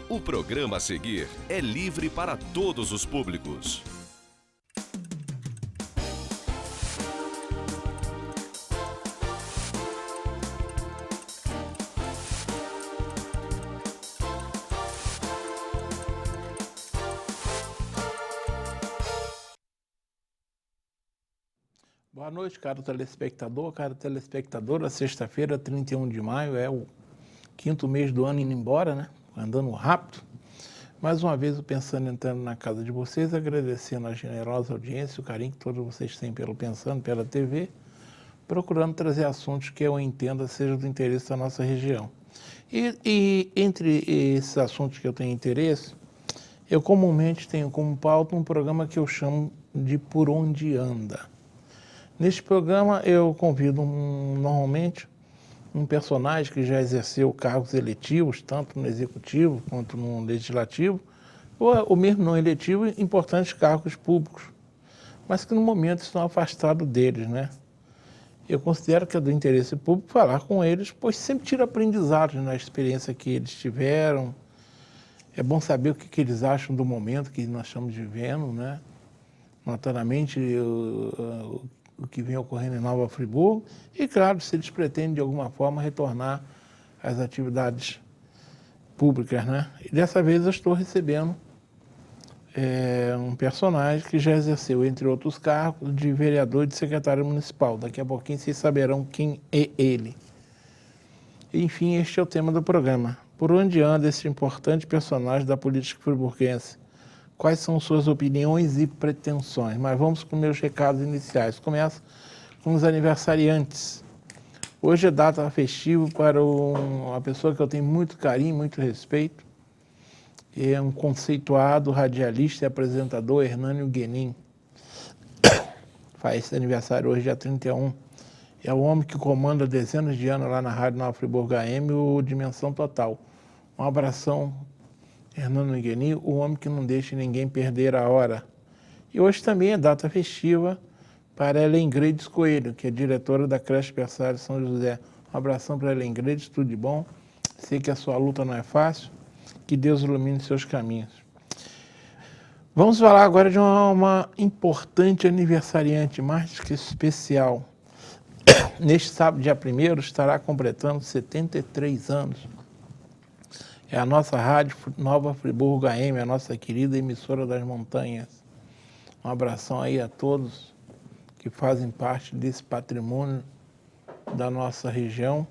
O programa a seguir é livre para todos os públicos. Boa noite, caro telespectador, cara telespectadora. Sexta-feira, 31 de maio, é o quinto mês do ano indo embora, né? Andando rápido. Mais uma vez, eu pensando entrando na casa de vocês, agradecendo a generosa audiência, o carinho que todos vocês têm pelo Pensando, pela TV, procurando trazer assuntos que eu entenda sejam do interesse da nossa região. E entre esses assuntos que eu tenho interesse, eu comumente tenho como pauta um programa que eu chamo de Por Onde Anda. Neste programa eu convido normalmente um personagem que já exerceu cargos eletivos, tanto no Executivo quanto no Legislativo, ou mesmo no eletivo, importantes cargos públicos, mas que no momento estão afastados deles, né? Eu considero que é do interesse público falar com eles, pois sempre tira aprendizados na experiência que eles tiveram. É bom saber o que eles acham do momento que nós estamos vivendo, né? Notadamente, o que vem ocorrendo em Nova Friburgo e, claro, se eles pretendem, de alguma forma, retornar às atividades públicas, né? E dessa vez eu estou recebendo um personagem que já exerceu, entre outros cargos, de vereador e de secretário municipal. Daqui a pouquinho vocês saberão quem é ele. Enfim, este é o tema do programa. Por onde anda esse importante personagem da política friburguense? Quais são suas opiniões e pretensões? Mas vamos com meus recados iniciais. Começo com os aniversariantes. Hoje é data festiva para uma pessoa que eu tenho muito carinho, muito respeito. É um conceituado radialista e apresentador, Hernânio Guenin. Faz esse aniversário hoje, dia 31. É o homem que comanda dezenas de anos lá na Rádio Nova Friburgo AM, o Dimensão Total. Um abração, Hernânio Guenin, o homem que não deixa ninguém perder a hora. E hoje também é data festiva para Ellen Gredes Coelho, que é diretora da creche Berçário São José. Um abração para Ellen Gredes, tudo de bom. Sei que a sua luta não é fácil, que Deus ilumine seus caminhos. Vamos falar agora de uma importante aniversariante, mais que especial. Neste sábado, dia 1º, estará completando 73 anos. É a nossa rádio Nova Friburgo AM, a nossa querida emissora das montanhas. Um abração aí a todos que fazem parte desse patrimônio da nossa região.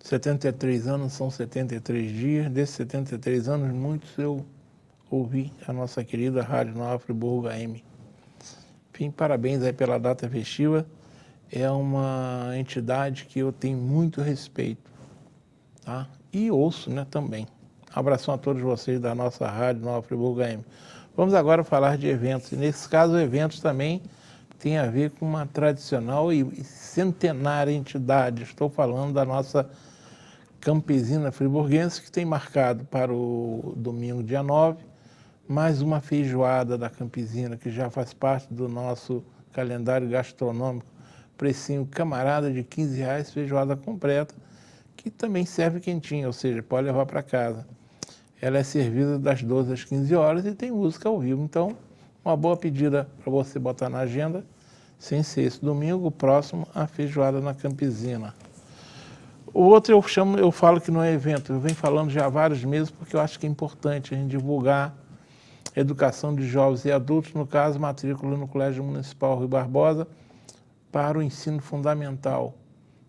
73 anos são 73 dias. Desses 73 anos, muitos eu ouvi a nossa querida rádio Nova Friburgo AM. Enfim, parabéns aí pela data festiva. É uma entidade que eu tenho muito respeito, tá? E ouço, né, também. Abração a todos vocês da nossa rádio Nova Friburgo AM. Vamos agora falar de eventos. E nesse caso, eventos também tem a ver com uma tradicional e centenária entidade. Estou falando da nossa Campesina Friburguense, que tem marcado para o domingo, dia 9, mais uma feijoada da Campesina, que já faz parte do nosso calendário gastronômico. Precinho camarada de R$15, feijoada completa, que também serve quentinha, ou seja, pode levar para casa. Ela é servida das 12 às 15 horas e tem música ao vivo. Então, uma boa pedida para você botar na agenda, sem ser esse domingo, o próximo, a feijoada na Campesina. O outro eu falo que não é evento, eu venho falando já há vários meses, porque eu acho que é importante a gente divulgar a educação de jovens e adultos, no caso, matrícula no Colégio Municipal Rui Barbosa, para o ensino fundamental.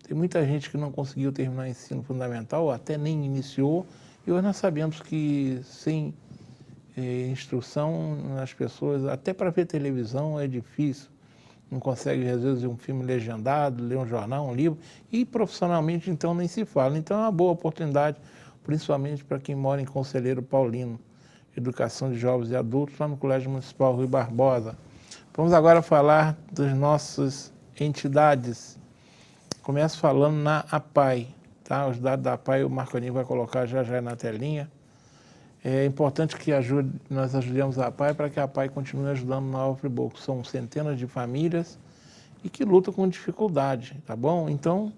Tem muita gente que não conseguiu terminar o ensino fundamental, ou até nem iniciou, e hoje nós sabemos que sem instrução as pessoas, até para ver televisão é difícil, não consegue às vezes ver um filme legendado, ler um jornal, um livro, e profissionalmente então nem se fala. Então é uma boa oportunidade, principalmente para quem mora em Conselheiro Paulino, educação de jovens e adultos, lá no Colégio Municipal Rui Barbosa. Vamos agora falar das nossas entidades. Começo falando na APAI, tá? Os dados da APAI o Marconinho vai colocar já na telinha. É importante que nós ajudemos a APAE para que a APAE continue ajudando Nova Friburgo. São centenas de famílias e que lutam com dificuldade, tá bom? Então,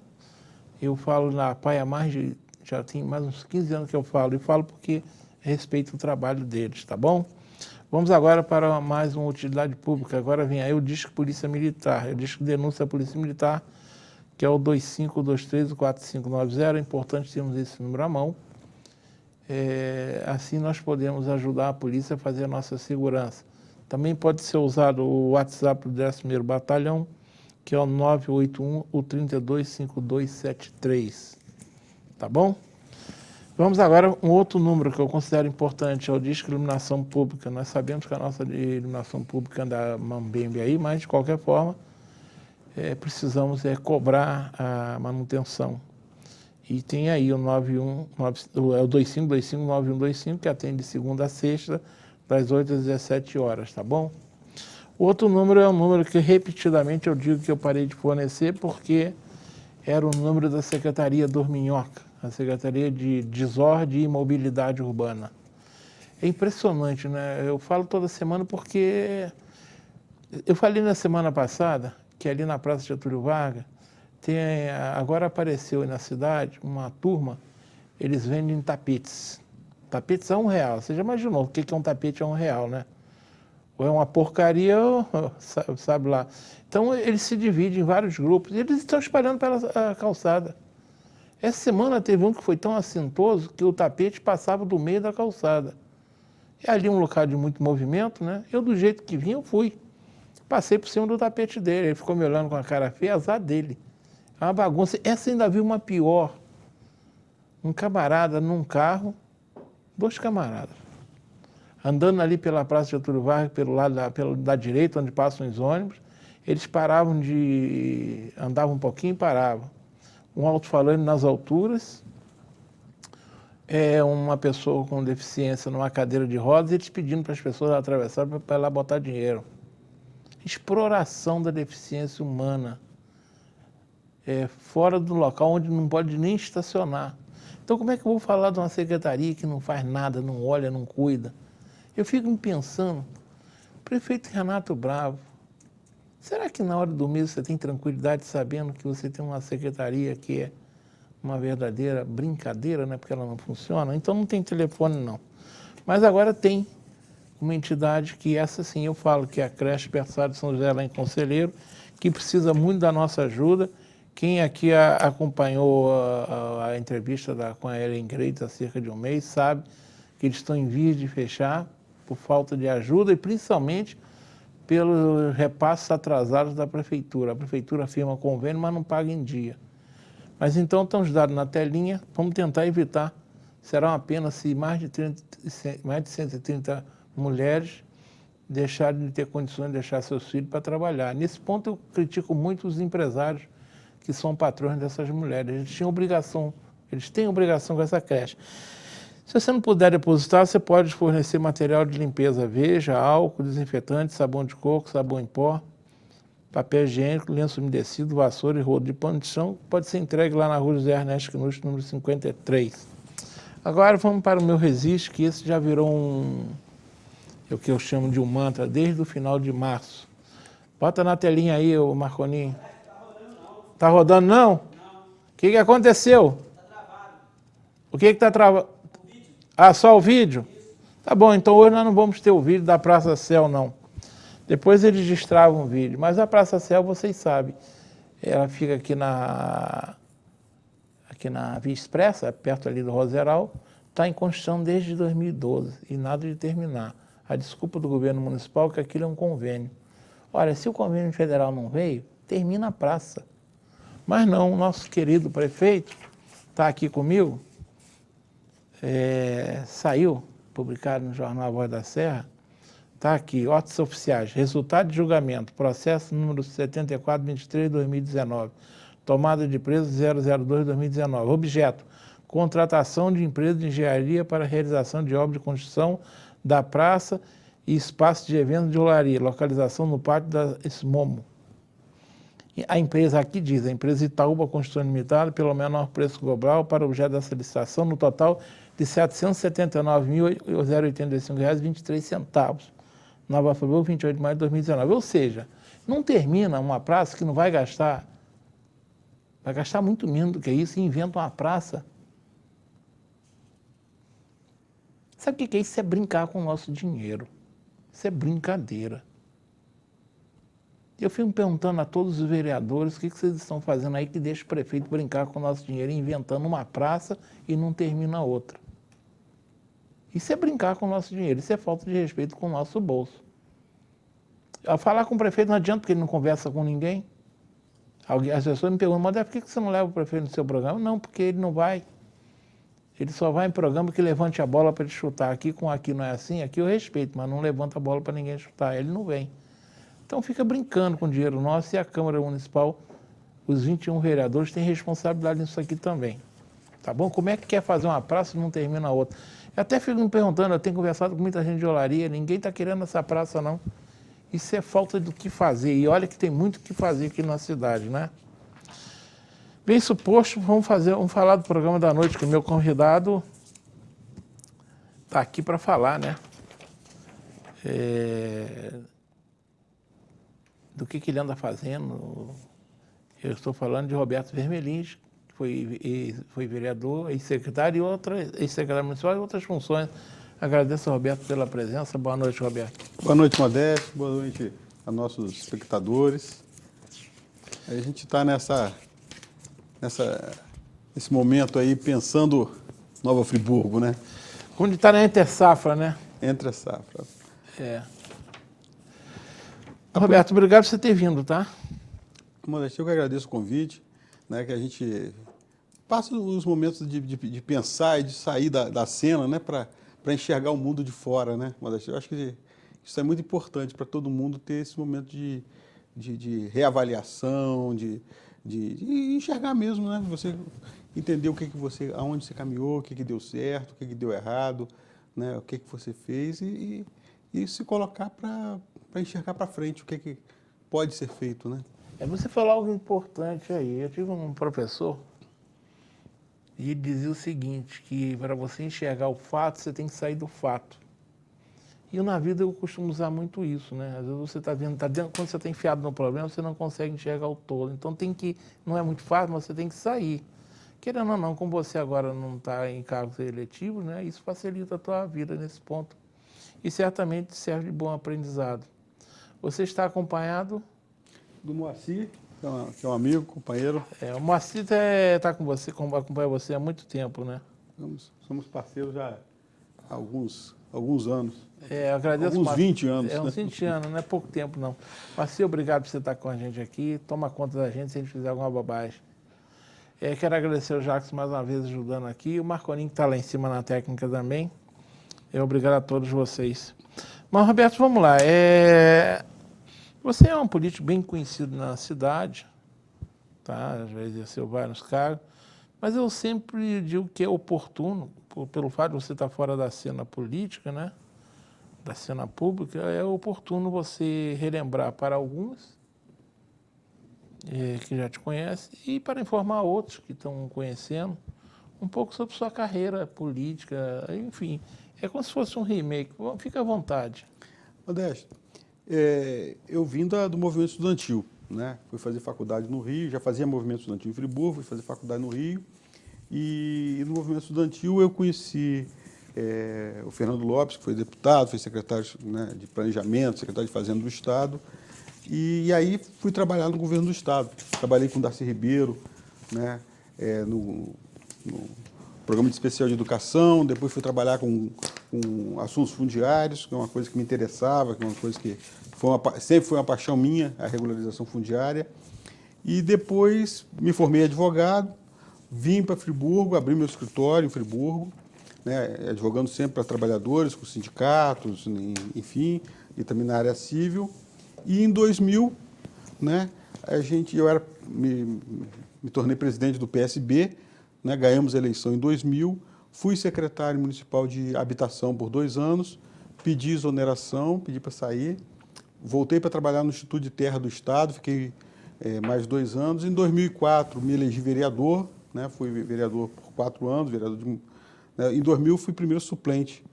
eu falo na APAE já tem mais uns 15 anos que eu falo, e falo porque respeito o trabalho deles, tá bom? Vamos agora para mais uma utilidade pública. Agora vem aí o Disque Polícia Militar, o Disque Denúncia Polícia Militar, que é o 2523-4590. É importante termos esse número à mão. Assim nós podemos ajudar a polícia a fazer a nossa segurança. Também pode ser usado o WhatsApp do 11º Batalhão, que é o 981-325273. Tá bom? Vamos agora a um outro número que eu considero importante, é o Disque Iluminação Pública. Nós sabemos que a nossa iluminação pública anda mambembe aí, mas de qualquer forma precisamos cobrar a manutenção. E tem aí o 2525-9125, que atende de segunda a sexta, das 8 às 17 horas, tá bom? O outro número é um número que repetidamente eu digo que eu parei de fornecer porque era o número da Secretaria Dorminhoca, a Secretaria de Desordem e Mobilidade Urbana. É impressionante, né? Eu falo toda semana porque eu falei na semana passada que ali na Praça Getúlio Vargas agora apareceu na cidade uma turma, eles vendem tapetes. Tapetes a R$1. Você já imaginou o que é um tapete a R$1, né? Ou é uma porcaria, ou, sabe lá. Então eles se dividem em vários grupos e eles estão espalhando pela calçada. Essa semana teve um que foi tão assintoso que o tapete passava do meio da calçada. É ali um local de muito movimento, né? Eu, do jeito que vim, eu fui. Passei por cima do tapete dele. Ele ficou me olhando com a cara feia, azar dele. É uma bagunça. Essa ainda viu uma pior. Um camarada num carro, 2 camaradas, andando ali pela Praça Getúlio Vargas, pelo lado da direita, onde passam os ônibus. Eles andavam um pouquinho e paravam. Um alto-falante nas alturas, uma pessoa com deficiência numa cadeira de rodas, e eles pedindo para as pessoas atravessarem para ir lá botar dinheiro. Exploração da deficiência humana, fora do local onde não pode nem estacionar. Então como é que eu vou falar de uma secretaria que não faz nada, não olha, não cuida? Eu fico me pensando, prefeito Renato Bravo, será que na hora do mês você tem tranquilidade sabendo que você tem uma secretaria que é uma verdadeira brincadeira, né? Porque ela não funciona? Então não tem telefone não. Mas agora tem uma entidade que essa sim eu falo, que é a creche Berçário de São José lá em Conselheiro, que precisa muito da nossa ajuda. Quem aqui acompanhou a entrevista com a Ellen Greitz há cerca de um mês sabe que eles estão em vias de fechar por falta de ajuda e principalmente pelos repasses atrasados da prefeitura. A prefeitura firma convênio, mas não paga em dia. Mas então estão os dados na telinha, vamos tentar evitar. Será uma pena se mais de 130 mulheres deixarem de ter condições de deixar seus filhos para trabalhar. Nesse ponto eu critico muito os empresários que são patrões dessas mulheres. Eles têm obrigação com essa creche. Se você não puder depositar, você pode fornecer material de limpeza, veja, álcool, desinfetante, sabão de coco, sabão em pó, papel higiênico, lenço umedecido, vassoura e rodo de pano de chão. Pode ser entregue lá na rua José Ernesto Knust, número 53. Agora vamos para o meu Resiste, que esse já virou o que eu chamo de um mantra desde o final de março. Bota na telinha aí, ô Marconinho. Tá rodando não? Não. O que aconteceu? Tá travado. O que tá travado? O vídeo. Ah, só o vídeo? Isso. Tá bom, então hoje nós não vamos ter o vídeo da Praça Céu, não. Depois eles destravam o vídeo. Mas a Praça Céu, vocês sabem, ela fica aqui na Via Expressa, perto ali do Roseral, está em construção desde 2012 e nada de terminar. A desculpa do governo municipal é que aquilo é um convênio. Olha, se o convênio federal não veio, termina a praça. Mas não, o nosso querido prefeito está aqui comigo, saiu, publicado no jornal A Voz da Serra, está aqui, autos oficiais, resultado de julgamento, processo número 7423-2019, tomada de preço 002-2019, objeto, contratação de empresa de engenharia para realização de obra de construção da praça e espaço de eventos de olaria, localização no pátio da Esmomo. A empresa aqui diz, a empresa Itaúba Construção Limitada, pelo menor preço global para objeto dessa licitação, no total de R$ 779.085,23. Nova Friburgo, 28 de maio de 2019. Ou seja, não termina uma praça que não vai gastar muito menos do que isso e inventa uma praça. Sabe o que é isso? Isso é brincar com o nosso dinheiro. Isso é brincadeira. Eu fico me perguntando a todos os vereadores o que vocês estão fazendo aí que deixa o prefeito brincar com o nosso dinheiro, inventando uma praça e não termina outra. Isso é brincar com o nosso dinheiro, isso é falta de respeito com o nosso bolso. Ao falar com o prefeito não adianta porque ele não conversa com ninguém. As pessoas me perguntam, mas por que você não leva o prefeito no seu programa? Não, porque ele não vai. Ele só vai em programa que levante a bola para ele chutar. Aqui não é assim, aqui eu respeito, mas não levanta a bola para ninguém chutar, ele não vem. Então fica brincando com o dinheiro nosso e a Câmara Municipal, os 21 vereadores, têm responsabilidade nisso aqui também. Tá bom? Como é que quer fazer uma praça e não termina a outra? Eu até fico me perguntando, eu tenho conversado com muita gente de olaria, ninguém está querendo essa praça não. Isso é falta do que fazer, e olha que tem muito o que fazer aqui na cidade, né? Bem suposto, vamos falar do programa da noite, que o meu convidado está aqui para falar, né? Do que ele anda fazendo. Eu estou falando de Roberto Vermelins, que foi vereador, ex-secretário ex-secretário municipal e outras funções. Agradeço ao Roberto pela presença. Boa noite, Roberto. Boa noite, Modesto. Boa noite a nossos espectadores. A gente está nesse momento aí pensando Nova Friburgo, né? Onde está na entre safra, né? Entre a safra. Roberto, obrigado por você ter vindo, tá? Modesto, eu que agradeço o convite, né? Que a gente passa os momentos de pensar e de sair da cena, né? Para enxergar o mundo de fora, né, Modesto? Eu acho que isso é muito importante para todo mundo ter esse momento de reavaliação, de enxergar mesmo, né? Você entender aonde você caminhou, o que deu certo, o que deu errado, né? O que você fez e se colocar para enxergar para frente o que pode ser feito, né? Você falou algo importante aí. Eu tive um professor e ele dizia o seguinte, que para você enxergar o fato, você tem que sair do fato. E eu, na vida, eu costumo usar muito isso, né? Às vezes você está vendo, quando você está enfiado no problema, você não consegue enxergar o todo. Então não é muito fácil, mas você tem que sair. Querendo ou não, como você agora não está em cargos eletivos, né? Isso facilita a tua vida nesse ponto. E certamente serve de bom aprendizado. Você está acompanhado? Do Moacir, que é um amigo, companheiro. O Moacir está com você, acompanha você há muito tempo, né? Somos parceiros já há alguns anos. Eu agradeço. Alguns 20 anos. Uns 20 anos, não é pouco tempo, não. Moacir, obrigado por você estar com a gente aqui. Toma conta da gente se a gente fizer alguma bobagem. Quero agradecer o Jacques mais uma vez ajudando aqui. O Marconinho que está lá em cima na técnica também. Obrigado a todos vocês. Mas, Roberto, vamos lá. Você é um político bem conhecido na cidade, tá? Já exerceu vários cargos, mas eu sempre digo que é oportuno, pelo fato de você estar fora da cena política, né? Da cena pública, é oportuno você relembrar para alguns que já te conhecem e para informar outros que estão conhecendo um pouco sobre sua carreira política, enfim. É como se fosse um remake. Fica à vontade. Modesto, eu vim do movimento estudantil, né? Fui fazer faculdade no Rio, já fazia movimento estudantil em Friburgo, fui fazer faculdade no Rio. E no movimento estudantil eu conheci o Fernando Lopes, que foi deputado, foi secretário, né, de Planejamento, secretário de Fazenda do Estado. E aí fui trabalhar no governo do Estado. Trabalhei com o Darcy Ribeiro, né, no Programa de Especial de Educação, depois fui trabalhar com assuntos fundiários, que é uma coisa que me interessava, que é uma coisa que sempre foi uma paixão minha, a regularização fundiária. E depois me formei advogado, vim para Friburgo, abri meu escritório em Friburgo, né, advogando sempre para trabalhadores, com sindicatos, enfim, e também na área civil. E em 2000, né, me tornei presidente do PSB, né, ganhamos a eleição em 2000, fui secretário municipal de habitação por 2 anos, pedi exoneração, pedi para sair, voltei para trabalhar no Instituto de Terra do Estado, fiquei mais 2 anos. Em 2004 me elegi vereador, né, fui vereador por 4 anos, vereador né? Em 2000 fui primeiro suplente,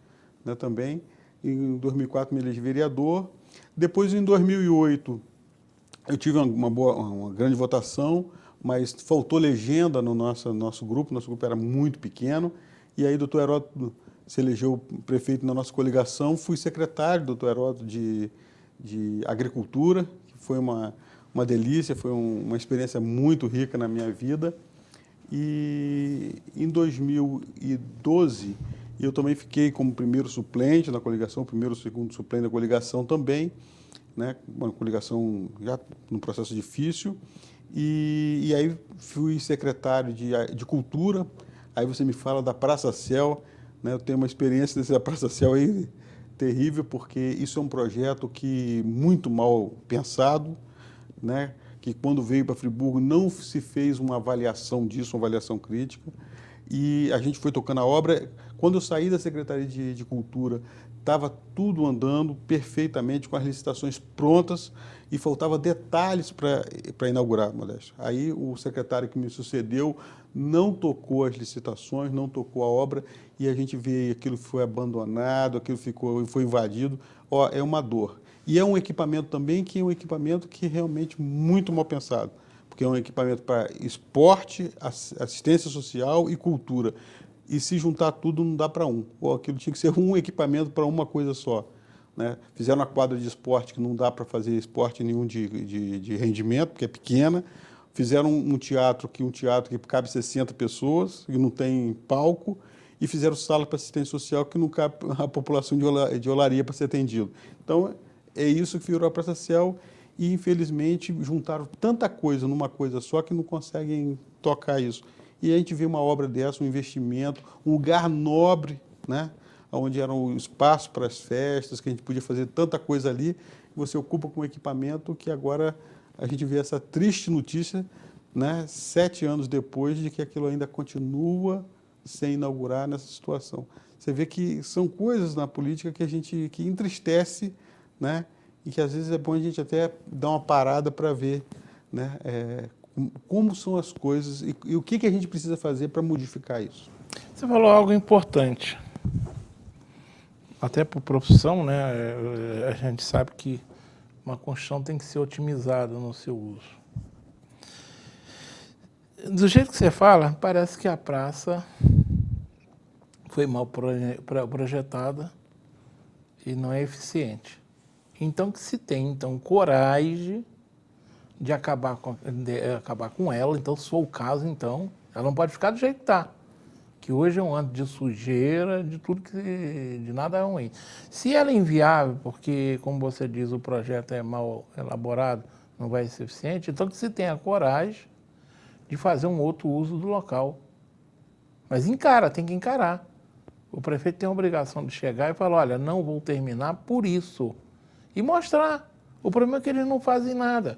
né, também. Em 2004 me elegi vereador. Depois, em 2008, eu tive uma grande votação, mas faltou legenda no nosso grupo era muito pequeno, e aí o doutor Heródoto se elegeu prefeito na nossa coligação, fui secretário do doutor Heródoto de Agricultura, que foi uma delícia, foi uma experiência muito rica na minha vida. E em 2012, eu também fiquei como primeiro suplente na coligação, primeiro ou segundo suplente da coligação também, né? Uma coligação já num processo difícil. E aí fui secretário de Cultura. Aí você me fala da Praça Céu, né? Eu tenho uma experiência dessa Praça Céu aí terrível, porque isso é um projeto que muito mal pensado, né? Que quando veio para Friburgo não se fez uma avaliação disso, uma avaliação crítica, e a gente foi tocando a obra. Quando eu saí da Secretaria de Cultura, estava tudo andando perfeitamente, com as licitações prontas, e faltava detalhes para inaugurar, Modesto. Aí o secretário que me sucedeu não tocou as licitações, não tocou a obra, e a gente vê aquilo foi abandonado, aquilo foi invadido. Ó, é uma dor. E é um equipamento também que é um equipamento que é realmente muito mal pensado, porque é um equipamento para esporte, assistência social e cultura. E se juntar tudo não dá para um. Ou aquilo tinha que ser um equipamento para uma coisa só, né? Fizeram uma quadra de esporte que não dá para fazer esporte nenhum de rendimento, porque é pequena. Fizeram um teatro que cabe 60 pessoas, que não tem palco. E fizeram sala para assistência social que não cabe a população de olaria para ser atendido. Então, é isso que virou a Praça Céu, e infelizmente juntaram tanta coisa numa coisa só que não conseguem tocar isso. E a gente vê uma obra dessa, um investimento, um lugar nobre, né? Onde era um espaço para as festas, que a gente podia fazer tanta coisa ali, você ocupa com um equipamento que agora a gente vê essa triste notícia, né? 7 anos depois, de que aquilo ainda continua sem inaugurar nessa situação. Você vê que são coisas na política que entristece, né? E que às vezes é bom a gente até dar uma parada para ver, né? Como são as coisas e o que a gente precisa fazer para modificar isso. Você falou algo importante, até por profissão, né? A gente sabe que uma construção tem que ser otimizada no seu uso. Do jeito que você fala, parece que a praça foi mal projetada e não é eficiente. Então, que se tem, coragem de acabar com ela. Então, se for o caso, então, ela não pode ficar do jeito que está. Que hoje é um ano de sujeira, de tudo de nada é ruim. Se ela é inviável, porque, como você diz, o projeto é mal elaborado, não vai ser eficiente, então que se tenha coragem de fazer um outro uso do local. Mas tem que encarar. O prefeito tem a obrigação de chegar e falar, olha, não vou terminar por isso. E mostrar. O problema é que eles não fazem nada.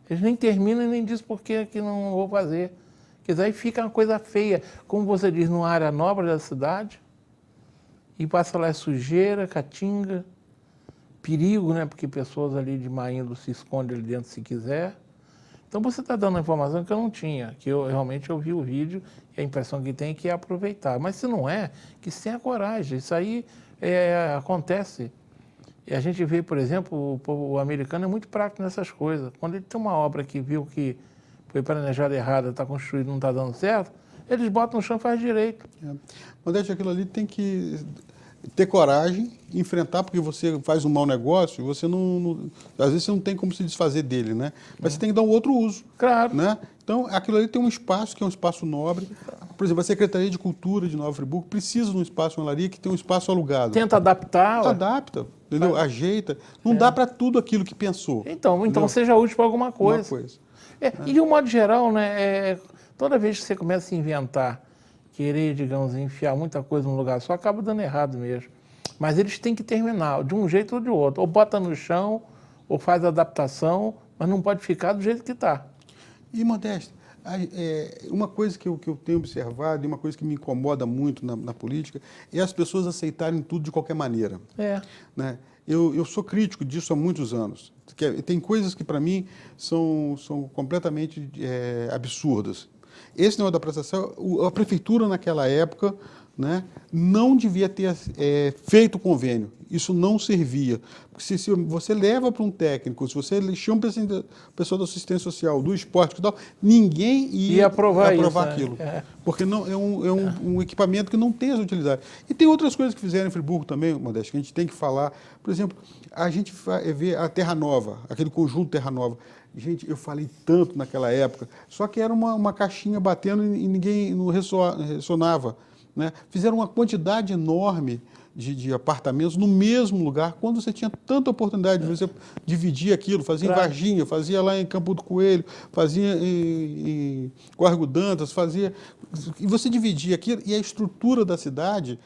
Eles nem terminam e nem dizem por que não vou fazer. Quer dizer, aí fica uma coisa feia. Como você diz, numa área nobre da cidade, e passa lá sujeira, caatinga, perigo, né? Porque pessoas ali de má índole se escondem ali dentro se quiser. Então você está dando uma informação que eu não tinha, que eu realmente vi o vídeo e a impressão que tem é que é aproveitar. Mas se não é, que se tenha coragem. Isso aí acontece. E a gente vê, por exemplo, o americano é muito prático nessas coisas. Quando ele tem uma obra que viu que foi planejada errada, está construída e não está dando certo, eles botam no chão e fazem direito. Mas aquilo ali tem que ter coragem, enfrentar, porque você faz um mau negócio, você às vezes você não tem como se desfazer dele, né? Mas você tem que dar um outro uso. Claro. Né? Então, aquilo ali tem um espaço que é um espaço nobre. Por exemplo, a Secretaria de Cultura de Nova Friburgo precisa de um espaço em olaria que tem um espaço alugado. Tenta adaptar. Adapta, entendeu? Ajeita. Não dá para tudo aquilo que pensou. Então seja útil para alguma coisa. E de um modo geral, né, toda vez que você começa a se inventar, querer, digamos, enfiar muita coisa num lugar só, acaba dando errado mesmo. Mas eles têm que terminar, de um jeito ou de outro. Ou bota no chão, ou faz adaptação, mas não pode ficar do jeito que está. E, Modesto, uma coisa que eu tenho observado, e uma coisa que me incomoda muito na política, é as pessoas aceitarem tudo de qualquer maneira. Né? Eu sou crítico disso há muitos anos. Tem coisas que, para mim, são completamente absurdas. Esse negócio da Praça Céu, a prefeitura, naquela época, né, não devia ter feito o convênio. Isso não servia. Porque se você leva para um técnico, se você chama pessoa da assistência social, do esporte e tal, ninguém ia aprovar aquilo. Porque não, é um equipamento que não tem essa utilidade. E tem outras coisas que fizeram em Friburgo também, Modesto, que a gente tem que falar. Por exemplo, a gente vê a Terra Nova, aquele conjunto Terra Nova. Gente, eu falei tanto naquela época, só que era uma caixinha batendo e ninguém não ressonava. Né? Fizeram uma quantidade enorme de apartamentos no mesmo lugar, quando você tinha tanta oportunidade de você dividir aquilo, fazia em Varginha, fazia lá em Campo do Coelho, fazia em Córrego Dantas, fazia... E você dividia aquilo e a estrutura da cidade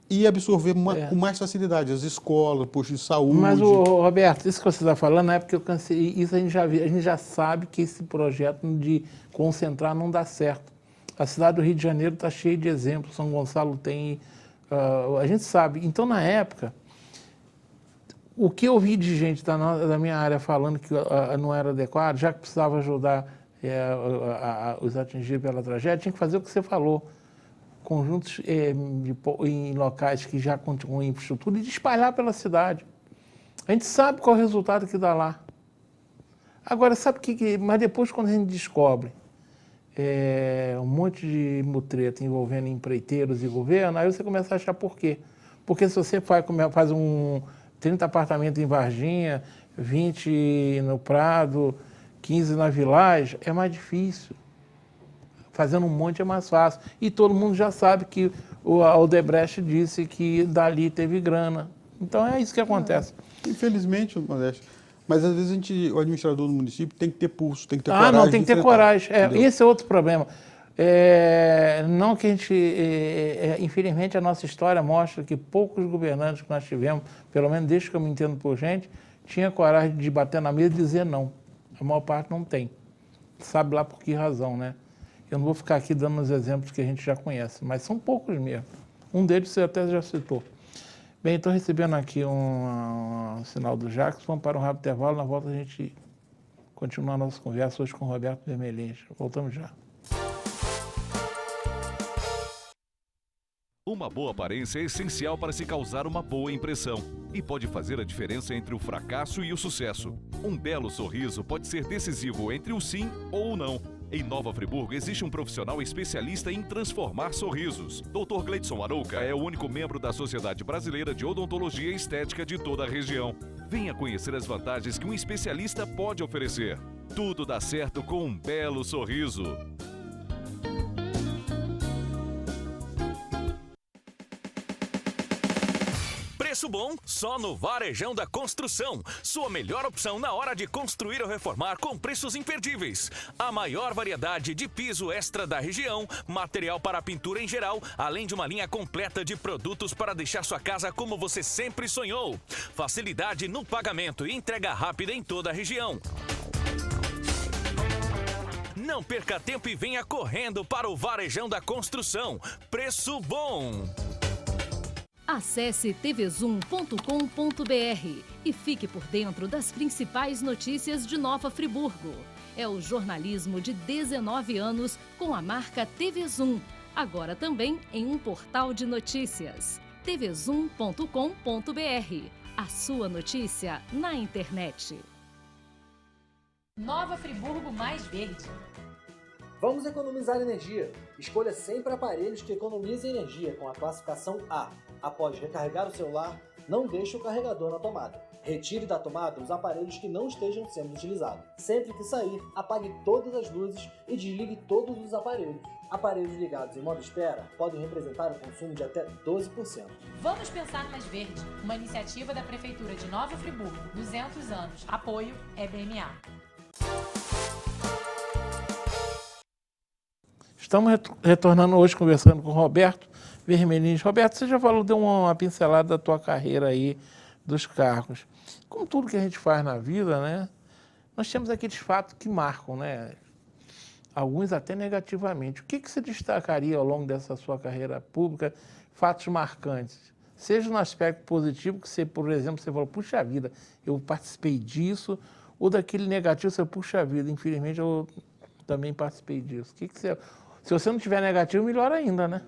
ia absorver com mais facilidade as escolas, postos de saúde. Mas, Roberto, isso que você está falando é porque eu cansei, isso a gente já sabe que esse projeto de concentrar não dá certo. A cidade do Rio de Janeiro está cheia de exemplos, São Gonçalo tem, a gente sabe. Então, na época, o que eu vi de gente da minha área falando que não era adequado, já que precisava ajudar os atingidos pela tragédia, tinha que fazer o que você falou. Conjuntos em locais que já continuam em infraestrutura e de espalhar pela cidade. A gente sabe qual é o resultado que dá lá. Agora, sabe o que... Mas depois, quando a gente descobre um monte de mutreta envolvendo empreiteiros e governo, aí você começa a achar por quê. Porque se você faz 30 apartamentos em Varginha, 20 no Prado, 15 na Village, é mais difícil. Fazendo um monte é mais fácil. E todo mundo já sabe que o Odebrecht disse que dali teve grana. Então é isso que acontece. Infelizmente, Modesto. Mas às vezes o administrador do município tem que ter pulso, tem que ter coragem. Não, tem que ter coragem. Esse é outro problema. Não que a gente... infelizmente, a nossa história mostra que poucos governantes que nós tivemos, pelo menos desde que eu me entendo por gente, tinha coragem de bater na mesa e dizer não. A maior parte não tem. Sabe lá por que razão, né? Eu não vou ficar aqui dando os exemplos que a gente já conhece, mas são poucos mesmo. Um deles você até já citou. Bem, estou recebendo aqui um sinal do Jacques. Vamos para um rápido intervalo. Na volta a gente continua a nossa conversa hoje com o Roberto Vermelhinho. Voltamos já. Uma boa aparência é essencial para se causar uma boa impressão e pode fazer a diferença entre o fracasso e o sucesso. Um belo sorriso pode ser decisivo entre o sim ou o não. Em Nova Friburgo existe um profissional especialista em transformar sorrisos. Dr. Gleidson Arouca é o único membro da Sociedade Brasileira de Odontologia e Estética de toda a região. Venha conhecer as vantagens que um especialista pode oferecer. Tudo dá certo com um belo sorriso. Preço bom só no Varejão da Construção. Sua melhor opção na hora de construir ou reformar com preços imperdíveis. A maior variedade de piso extra da região, material para pintura em geral, além de uma linha completa de produtos para deixar sua casa como você sempre sonhou. Facilidade no pagamento e entrega rápida em toda a região. Não perca tempo e venha correndo para o Varejão da Construção. Preço bom! Acesse tvzoom.com.br e fique por dentro das principais notícias de Nova Friburgo. É o jornalismo de 19 anos com a marca TV Zoom, agora também em um portal de notícias. tvzoom.com.br, a sua notícia na internet. Nova Friburgo mais verde. Vamos economizar energia. Escolha sempre aparelhos que economizem energia com a classificação A. Após recarregar o celular, não deixe o carregador na tomada. Retire da tomada os aparelhos que não estejam sendo utilizados. Sempre que sair, apague todas as luzes e desligue todos os aparelhos. Aparelhos ligados em modo espera podem representar um consumo de até 12%. Vamos pensar mais verde. Uma iniciativa da Prefeitura de Nova Friburgo. 200 anos. Apoio EBMA. Estamos retornando hoje conversando com o Roberto Vermelhinho. Roberto, você já falou, deu uma pincelada da tua carreira aí, dos cargos. Como tudo que a gente faz na vida, né? Nós temos aqueles fatos que marcam, né? Alguns até negativamente. O que você destacaria ao longo dessa sua carreira pública, fatos marcantes? Seja no aspecto positivo, que você, por exemplo, você falou, puxa vida, eu participei disso, ou daquele negativo, você, puxa vida, infelizmente eu também participei disso. O que você... Se você não tiver negativo, melhor ainda, né?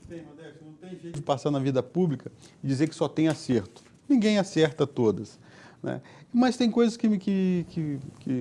Tem, Modesto, não tem jeito de passar na vida pública e dizer que só tem acerto. Ninguém acerta todas, né? Mas tem coisas que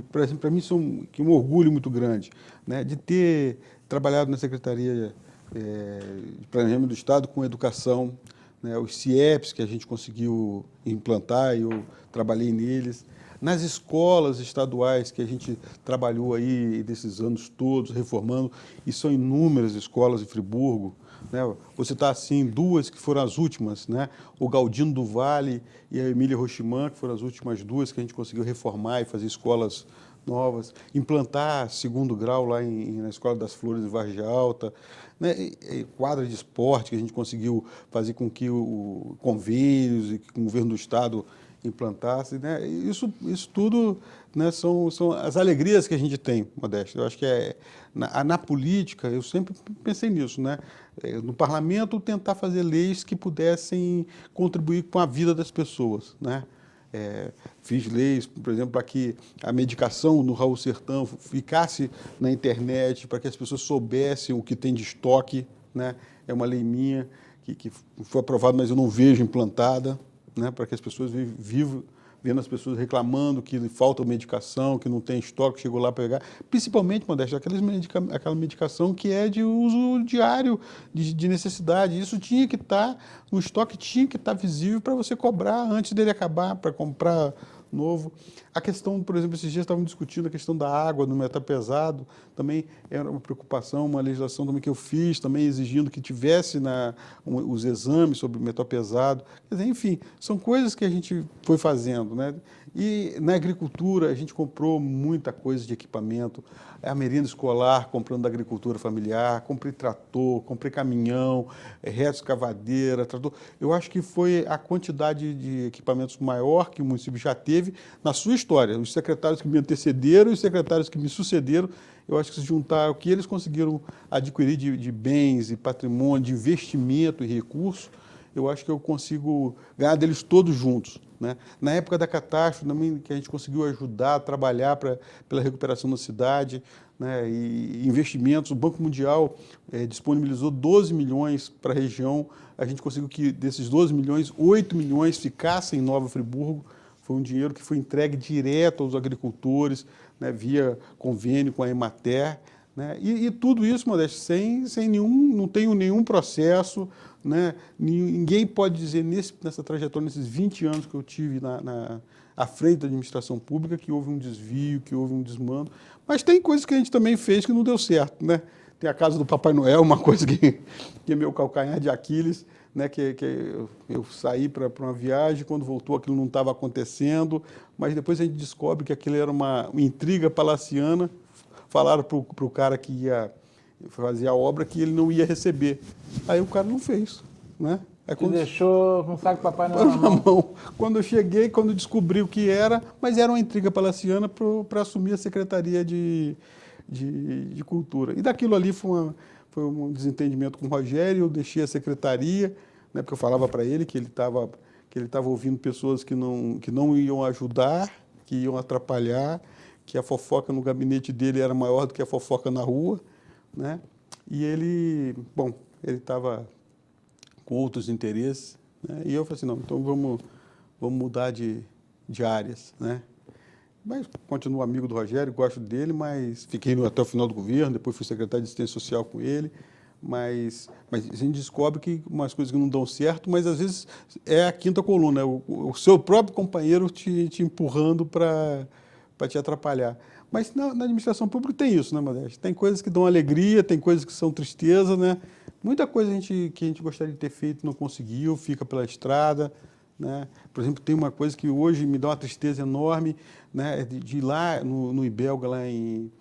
por exemplo, para mim são um orgulho muito grande, né? De ter trabalhado na Secretaria de Planejamento do Estado com educação, né? Os CIEPs que a gente conseguiu implantar, eu trabalhei neles. Nas escolas estaduais que a gente trabalhou aí desses anos todos, reformando, e são inúmeras escolas em Friburgo, né? Vou citar assim duas que foram as últimas, né? O Galdino do Vale e a Emília Rochimã, que foram as últimas duas que a gente conseguiu reformar e fazer escolas novas, implantar segundo grau lá na Escola das Flores em Vargem Alta, né? Quadra de esporte que a gente conseguiu fazer com que convênios e que o governo do Estado implantasse, né? Isso tudo, né, são as alegrias que a gente tem, Modesto. Eu acho que na política, eu sempre pensei nisso, né? No parlamento, tentar fazer leis que pudessem contribuir com a vida das pessoas, né? Fiz leis, por exemplo, para que a medicação no Raul Sertão ficasse na internet, para que as pessoas soubessem o que tem de estoque, né? É uma lei minha que foi aprovada, mas eu não vejo implantada, né? Para que as pessoas vivam vendo as pessoas reclamando que falta medicação, que não tem estoque, chegou lá para pegar. Principalmente, Modesto, aquela medicação que é de uso diário, de necessidade. Isso tinha que estar, no estoque tinha que estar visível para você cobrar antes dele acabar, para comprar novo. A questão, por exemplo, esses dias estavam discutindo a questão da água no metal pesado, também era uma preocupação, uma legislação também que eu fiz, também exigindo que tivesse os exames sobre o metal pesado. Quer dizer, enfim, são coisas que a gente foi fazendo, né? E na agricultura a gente comprou muita coisa de equipamento, a merenda escolar comprando da agricultura familiar, comprei trator, comprei caminhão, reto-escavadeira, trator. Eu acho que foi a quantidade de equipamentos maior que o município já teve na sua história. Os secretários que me antecederam e os secretários que me sucederam, eu acho que se juntar o que eles conseguiram adquirir de bens e patrimônio, de investimento e recursos, eu acho que eu consigo ganhar deles todos juntos, né? Na época da catástrofe, também, que a gente conseguiu ajudar a trabalhar pela recuperação da cidade, né? E investimentos, o Banco Mundial disponibilizou 12 milhões para a região, a gente conseguiu que desses 12 milhões, 8 milhões ficassem em Nova Friburgo. Foi um dinheiro que foi entregue direto aos agricultores, né, via convênio com a Emater, né? E tudo isso, Modesto, sem não tenho nenhum processo, né? Ninguém pode dizer nessa trajetória, nesses 20 anos que eu tive à frente da administração pública, que houve um desvio, que houve um desmando. Mas tem coisas que a gente também fez que não deu certo, né? Tem a casa do Papai Noel, uma coisa que é meu calcanhar de Aquiles, né? Que eu saí para uma viagem, quando voltou aquilo não estava acontecendo, mas depois a gente descobre que aquilo era uma intriga palaciana. Falaram para o cara que ia fazer a obra que ele não ia receber. Aí o cara não fez, né? Deixou com um saco de Papai Noel na mão. Quando eu cheguei, quando descobri o que era, mas era uma intriga palaciana para assumir a Secretaria de Cultura. E daquilo ali foi um desentendimento com o Rogério, eu deixei a secretaria, né, porque eu falava para ele que ele estava ouvindo pessoas que não iam ajudar, que iam atrapalhar, que a fofoca no gabinete dele era maior do que a fofoca na rua, né? E ele estava com outros interesses, né? E eu falei assim, não, então vamos mudar de áreas, né? Mas continuo amigo do Rogério, gosto dele, mas fiquei até o final do governo, depois fui secretário de Assistência Social com ele, mas a gente descobre que umas coisas que não dão certo, mas às vezes é a quinta coluna, o seu próprio companheiro te empurrando para te atrapalhar. Mas na administração pública tem isso, né, Modesto? Tem coisas que dão alegria, tem coisas que são tristeza, né? Muita coisa que a gente gostaria de ter feito não conseguiu, fica pela estrada, né? Por exemplo, tem uma coisa que hoje me dá uma tristeza enorme, né? De ir lá no Ibelga, lá em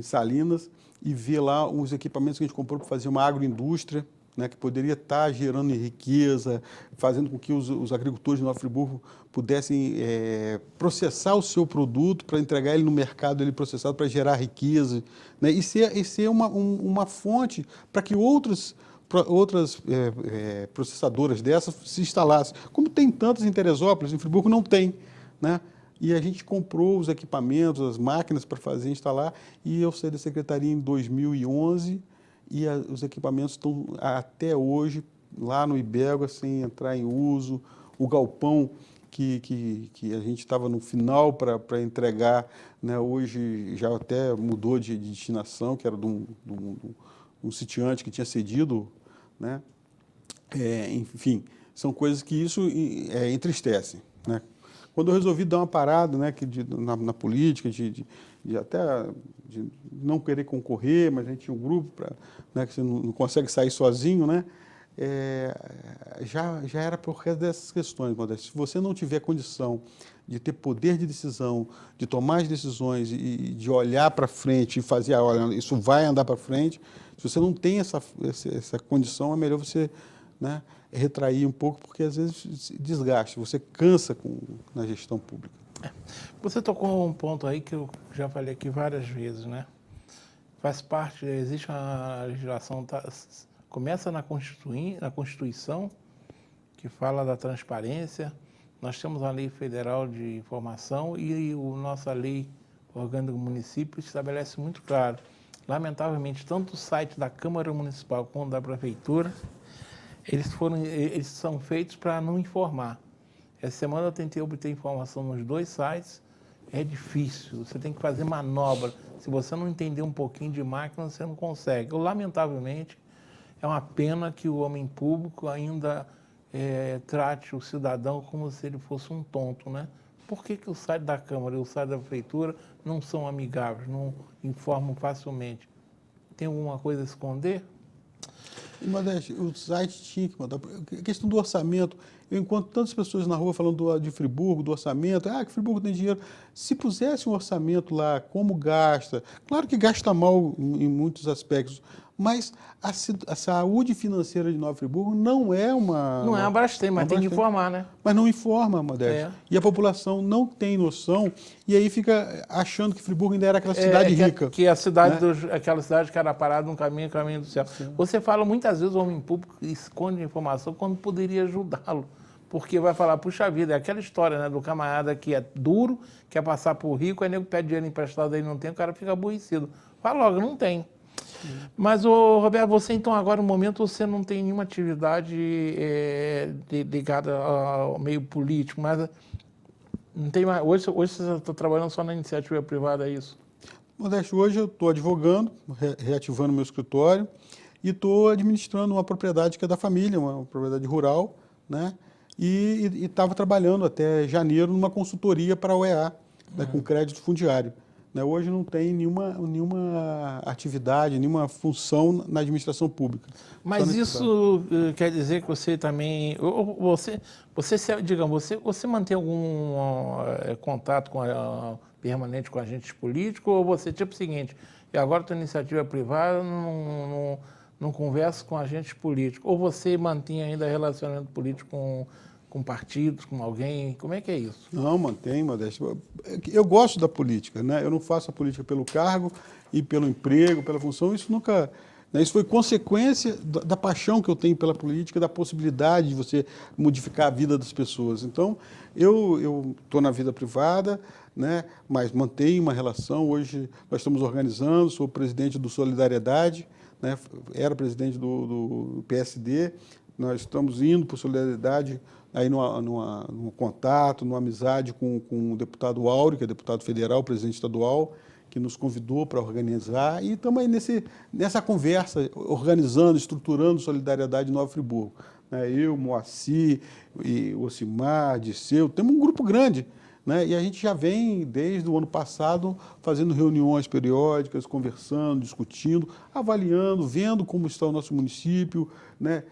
Salinas, e ver lá os equipamentos que a gente comprou para fazer uma agroindústria, né, que poderia estar gerando riqueza, fazendo com que os agricultores de Nova Friburgo pudessem processar o seu produto para entregar ele no mercado, ele processado para gerar riqueza, né, e ser uma fonte para que outras processadoras dessas se instalassem. Como tem tantas em Teresópolis, em Friburgo não tem, né? E a gente comprou os equipamentos, as máquinas para instalar, e eu saí da secretaria em 2011, e os equipamentos estão até hoje lá no Ibégua sem entrar em uso. O galpão que a gente estava no final para entregar, né, hoje já até mudou de destinação, que era de um sitiante que tinha cedido, né? Enfim, são coisas que isso entristece, né? Quando eu resolvi dar uma parada, né, na política, de não querer concorrer, mas a gente tinha um grupo, né, que você não consegue sair sozinho, né? Já era por causa dessas questões, Modesto. Se você não tiver condição de ter poder de decisão, de tomar as decisões e de olhar para frente e fazer, olha, isso vai andar para frente, se você não tem essa condição, é melhor você, né, retrair um pouco, porque às vezes desgaste, você cansa na gestão pública. Você tocou um ponto aí que eu já falei aqui várias vezes, né? Faz parte, existe uma legislação, começa na Constituição, que fala da transparência. Nós temos a Lei Federal de Informação e a nossa Lei Orgânica do Município estabelece muito claro. Lamentavelmente, tanto o site da Câmara Municipal quanto da Prefeitura, eles são feitos para não informar. Essa semana eu tentei obter informação nos dois sites, é difícil, você tem que fazer manobra. Se você não entender um pouquinho de máquina, você não consegue. Lamentavelmente, é uma pena que o homem público ainda trate o cidadão como se ele fosse um tonto, né? Por que o site da Câmara e o site da Prefeitura não são amigáveis, não informam facilmente? Tem alguma coisa a esconder? Modeste, o site tinha que mandar. A questão do orçamento, eu encontro tantas pessoas na rua falando de Friburgo, do orçamento, que Friburgo tem dinheiro. Se pusesse um orçamento lá, como gasta, claro que gasta mal em muitos aspectos, mas a saúde financeira de Nova Friburgo não é uma... Não é uma Brastem, mas tem que informar, né? Mas não informa, Modeste. E a população não tem noção, e aí fica achando que Friburgo ainda era aquela cidade rica. Que a cidade, né? Aquela cidade que era parada no caminho do céu. Sim. Você fala muitas vezes, o homem público esconde informação quando poderia ajudá-lo. Porque vai falar, puxa vida, é aquela história, né, do camarada que é duro, quer passar por rico, aí nego pede dinheiro emprestado, aí não tem, o cara fica aborrecido. Fala logo, não tem. Mas, Roberto, você então agora no momento você não tem nenhuma atividade ligada ao meio político, mas não tem mais, hoje você está trabalhando só na iniciativa privada, é isso? Modesto, hoje eu estou advogando, reativando meu escritório e estou administrando uma propriedade que é da família, uma propriedade rural, né? E estava trabalhando até janeiro numa consultoria para a UEA, né, com crédito fundiário. Hoje não tem nenhuma atividade, nenhuma função na administração pública. Mas isso quer dizer que você também... Você mantém algum contato permanente com agentes políticos, ou você, tipo o seguinte, e agora tua iniciativa privada, não conversa com agentes políticos, ou você mantém ainda relacionamento político com partidos, com alguém? Como é que é isso? Não, mantém, Modesto. Eu gosto da política, né? Eu não faço a política pelo cargo e pelo emprego, pela função. Isso nunca... Né? Isso foi consequência da paixão que eu tenho pela política, da possibilidade de você modificar a vida das pessoas. Então, eu estou na vida privada, né? Mas mantenho uma relação. Hoje nós estamos organizando, sou presidente do Solidariedade, né? Era presidente do PSD. Nós estamos indo para o Solidariedade, aí num contato, numa amizade com o deputado Áureo, que é deputado federal, presidente estadual, que nos convidou para organizar, e estamos aí nessa conversa, organizando, estruturando Solidariedade Nova Friburgo. Eu, Moacir, e Ocimar, Disseu, temos um grupo grande, né? E a gente já vem, desde o ano passado, fazendo reuniões periódicas, conversando, discutindo, avaliando, vendo como está o nosso município, né?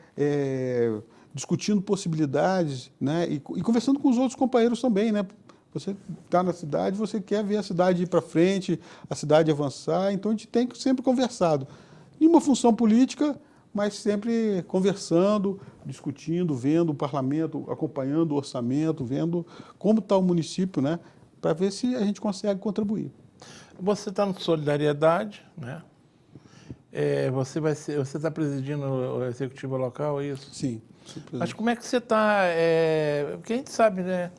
Discutindo possibilidades, né? E conversando com os outros companheiros também, né? Você está na cidade, você quer ver a cidade ir para frente, a cidade avançar, então a gente tem sempre conversado. Em uma função política, mas sempre conversando, discutindo, vendo o parlamento, acompanhando o orçamento, vendo como está o município, né? Para ver se a gente consegue contribuir. Você está no Solidariedade, né? Você está presidindo o executivo local, é isso? Sim. Mas como é que você está? Porque a gente sabe, né?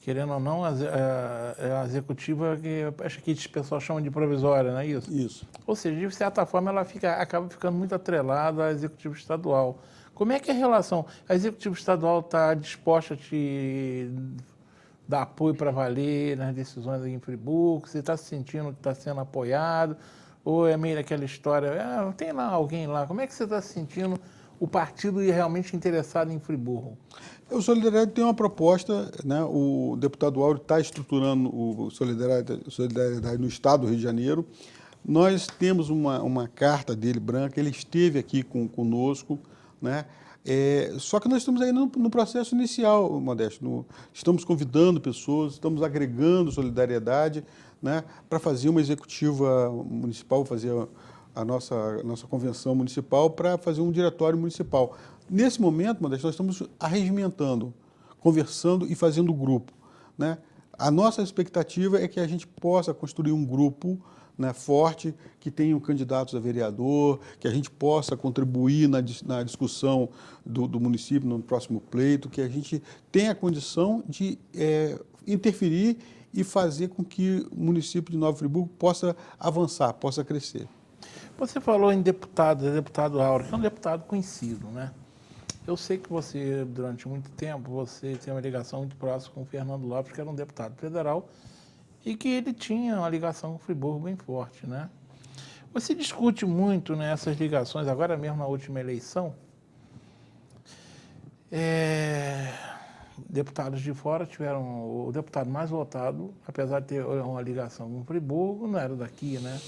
querendo ou não, a executiva, que acho que esse pessoal chama de provisória, não é isso? Isso. Ou seja, de certa forma, ela acaba ficando muito atrelada à executiva estadual. Como é que é a relação? A executiva estadual está disposta a te dar apoio para valer nas decisões em Friburgo? Você está se sentindo que está sendo apoiado? Ou é meio aquela história, tem lá alguém lá, como é que você está se sentindo o partido realmente interessado em Friburgo? O Solidariedade tem uma proposta, né? O deputado Áureo está estruturando o Solidariedade no estado do Rio de Janeiro. Nós temos uma carta dele branca, ele esteve aqui conosco, né? Só que nós estamos ainda no processo inicial, Modesto. Estamos convidando pessoas, estamos agregando solidariedade, né, para fazer uma executiva municipal, fazer a nossa convenção municipal, para fazer um diretório municipal. Nesse momento, Modesto, nós estamos arregimentando, conversando e fazendo grupo, né? A nossa expectativa é que a gente possa construir um grupo, né, forte, que tenham candidatos a vereador, que a gente possa contribuir na discussão do município no próximo pleito, que a gente tenha a condição de interferir e fazer com que o município de Nova Friburgo possa avançar, possa crescer. Você falou em deputado Áureo, que é um deputado conhecido, né? Eu sei que você, durante muito tempo, você tem uma ligação muito próxima com o Fernando Lopes, que era um deputado federal, e que ele tinha uma ligação com o Friburgo bem forte, né? Você discute muito nessas ligações, agora mesmo na última eleição, deputados de fora tiveram o deputado mais votado, apesar de ter uma ligação com o Friburgo, não era daqui, né?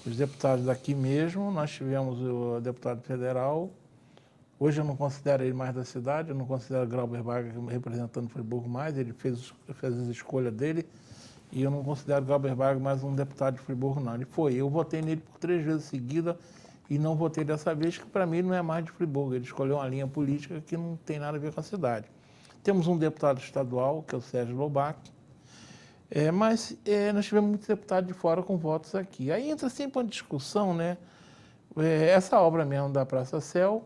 Os deputados daqui mesmo, nós tivemos o deputado federal, hoje eu não considero ele mais da cidade, eu não considero Glauber Braga representando o Friburgo mais, ele fez a escolha dele, e eu não considero Glauber Braga mais um deputado de Friburgo, não. Ele foi. Eu votei nele por 3 vezes seguida e não votei dessa vez, que para mim não é mais de Friburgo. Ele escolheu uma linha política que não tem nada a ver com a cidade. Temos um deputado estadual, que é o Sérgio Lobac, mas nós tivemos muitos deputados de fora com votos aqui. Aí entra sempre uma discussão, né? Essa obra mesmo da Praça Céu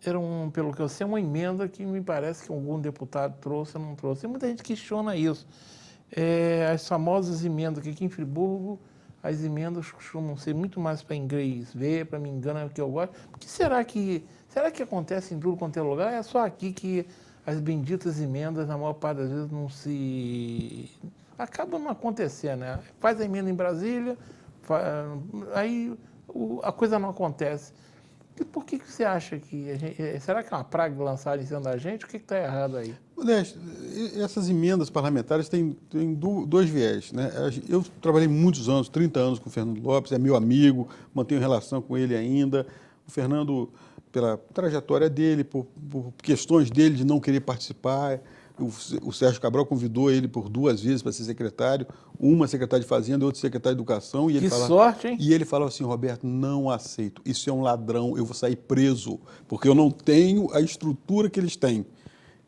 era, pelo que eu sei, uma emenda que me parece que algum deputado trouxe ou não trouxe. E muita gente questiona isso. As famosas emendas, que aqui em Friburgo, as emendas costumam ser muito mais para inglês ver, para me enganar, que eu gosto. Porque será que acontece em tudo quanto é lugar? É só aqui que as benditas emendas, na maior parte das vezes, acabam não acontecendo, né? Faz a emenda em Brasília, aí a coisa não acontece. E por que você acha que será que é uma praga lançada em cima da gente? O que está errado aí? Modesto, essas emendas parlamentares têm 2 viés, né? Eu trabalhei muitos anos, 30 anos com o Fernando Lopes, é meu amigo, mantenho relação com ele ainda. O Fernando, pela trajetória dele, por questões dele de não querer participar, o Sérgio Cabral convidou ele por 2 vezes para ser secretário, uma secretária de Fazenda e outra secretária de Educação. E ele sorte, hein? E ele falava assim: Roberto, não aceito, isso é um ladrão, eu vou sair preso, porque eu não tenho a estrutura que eles têm.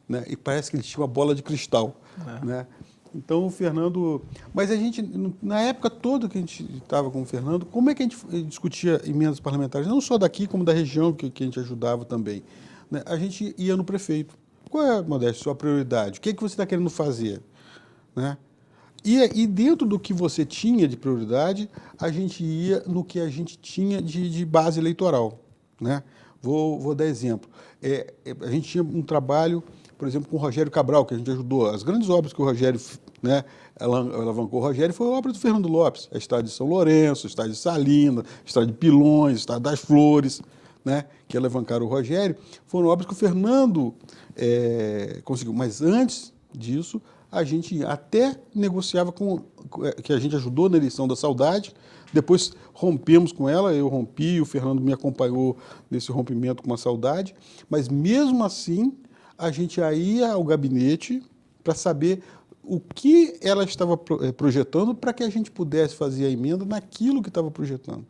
Né? E parece que ele tinha uma bola de cristal. Né? Então, o Fernando... Mas a gente, na época toda que a gente estava com o Fernando, como é que a gente discutia emendas parlamentares? Não só daqui, como da região que a gente ajudava também. Né? A gente ia no prefeito. Qual é, Modesto, sua prioridade? O que você está querendo fazer? Né? E dentro do que você tinha de prioridade, a gente ia no que a gente tinha de base eleitoral. Né? Vou dar exemplo. A gente tinha um trabalho, por exemplo, com o Rogério Cabral, que a gente ajudou. As grandes obras que o Rogério, né, alavancou o Rogério foi a obra do Fernando Lopes. A estrada de São Lourenço, a estrada de Salinas, a estrada de Pilões, a estrada das Flores, né, que alavancaram o Rogério. Foram obras que o Fernando conseguiu. Mas antes disso, a gente até negociava que a gente ajudou na eleição da Saudade, depois rompemos com ela, eu rompi, o Fernando me acompanhou nesse rompimento com a Saudade, mas mesmo assim a gente ia ao gabinete para saber o que ela estava projetando para que a gente pudesse fazer a emenda naquilo que estava projetando.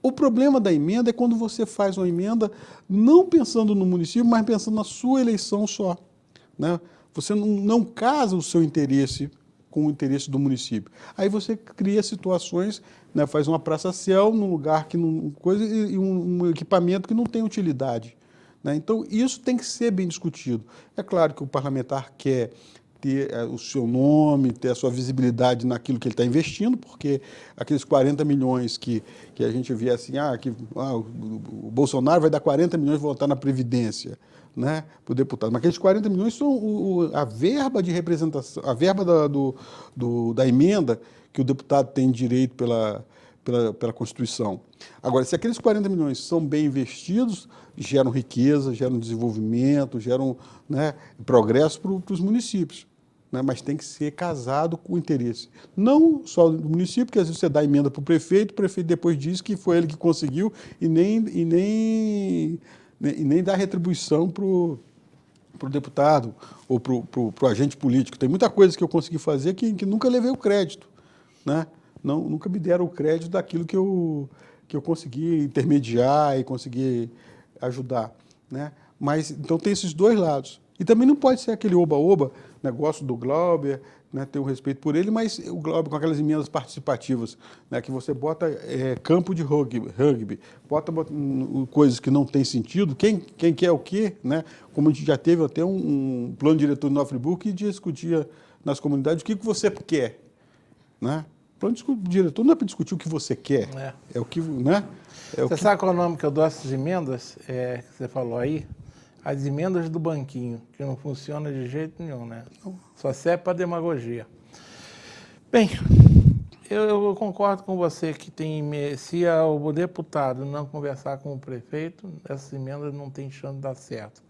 O problema da emenda é quando você faz uma emenda não pensando no município, mas pensando na sua eleição só. Né? Você não casa o seu interesse com o interesse do município. Aí você cria situações, né, faz uma praça-céu num lugar que não coisa e um equipamento que não tem utilidade. Né? Então, isso tem que ser bem discutido. É claro que o parlamentar quer ter o seu nome, ter a sua visibilidade naquilo que ele está investindo, porque aqueles 40 milhões que a gente vê assim, o Bolsonaro vai dar 40 milhões e voltar na Previdência, né, para o deputado. Mas aqueles 40 milhões são a verba de representação, a verba da emenda que o deputado tem direito pela Constituição. Agora, se aqueles 40 milhões são bem investidos, geram riqueza, geram desenvolvimento, geram, né, progresso para os municípios. Né, mas tem que ser casado com o interesse. Não só do município, porque às vezes você dá emenda para o prefeito depois diz que foi ele que conseguiu e nem dá retribuição para o deputado ou para o agente político. Tem muita coisa que eu consegui fazer que nunca levei o crédito. Né? Nunca me deram o crédito daquilo que eu consegui intermediar e consegui ajudar. Né? Mas, então tem esses dois lados. E também não pode ser aquele oba-oba, negócio do Glauber, né, ter um respeito por ele, mas o Glauber com aquelas emendas participativas, né, que você bota campo de rugby, bota coisas que não têm sentido, quem quer o quê, né? Como a gente já teve até um plano diretor de Nova Friburgo que discutia nas comunidades o que você quer. Né? O plano diretor não é para discutir o que você quer, é o que... Né? Você sabe qual é o nome que eu dou a essas emendas que você falou aí? As emendas do banquinho, que não funciona de jeito nenhum, né? Só serve para demagogia. Bem, eu concordo com você que se o deputado não conversar com o prefeito, essas emendas não tem chance de dar certo.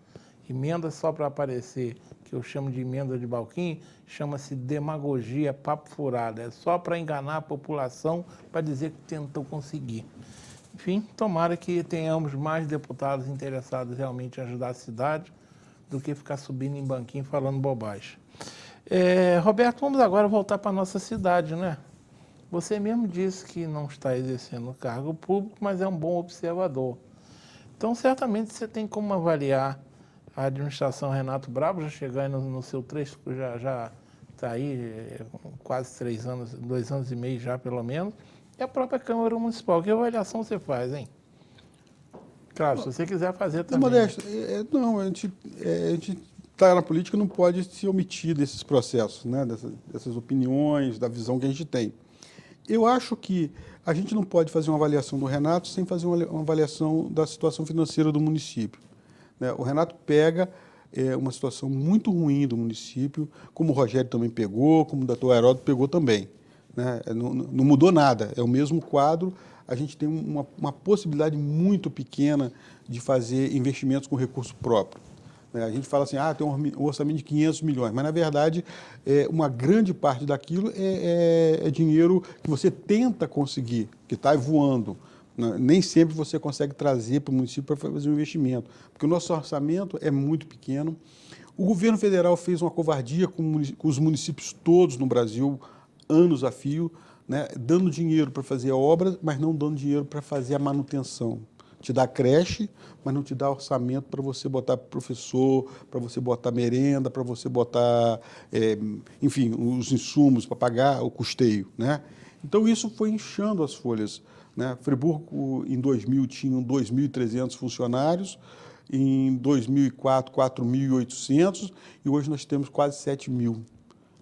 Emenda só para aparecer, que eu chamo de emenda de balquinho, chama-se demagogia, papo furado. É só para enganar a população, para dizer que tentou conseguir. Enfim, tomara que tenhamos mais deputados interessados realmente em ajudar a cidade do que ficar subindo em banquinho falando bobagem. Roberto, vamos agora voltar para a nossa cidade, né? Você mesmo disse que não está exercendo o cargo público, mas é um bom observador. Então, certamente você tem como avaliar a administração Renato Brabo, já chegando no seu trecho, já está aí quase 3 anos, 2 anos e meio já pelo menos, e a própria Câmara Municipal. Que avaliação você faz, hein? Claro, se você quiser fazer também. Modesto, não, a gente está na política, não pode se omitir desses processos, né? dessas opiniões, da visão que a gente tem. Eu acho que a gente não pode fazer uma avaliação do Renato sem fazer uma avaliação da situação financeira do município. Né? O Renato pega uma situação muito ruim do município, como o Rogério também pegou, como o doutor Heródoto pegou também. Né? Não mudou nada, é o mesmo quadro. A gente tem uma possibilidade muito pequena de fazer investimentos com recurso próprio. A gente fala assim, tem um orçamento de 500 milhões, mas, na verdade, uma grande parte daquilo é dinheiro que você tenta conseguir, que está voando. Nem sempre você consegue trazer para o município para fazer um investimento, porque o nosso orçamento é muito pequeno. O governo federal fez uma covardia com os municípios todos no Brasil, anos a fio, né, dando dinheiro para fazer a obra, mas não dando dinheiro para fazer a manutenção. Te dá creche, mas não te dá orçamento para você botar professor, para você botar merenda, para você botar, enfim, os insumos para pagar o custeio. Né? Então, isso foi inchando as folhas. Né? Friburgo, em 2000, tinha 2.300 funcionários, em 2004, 4.800, e hoje nós temos quase 7.000.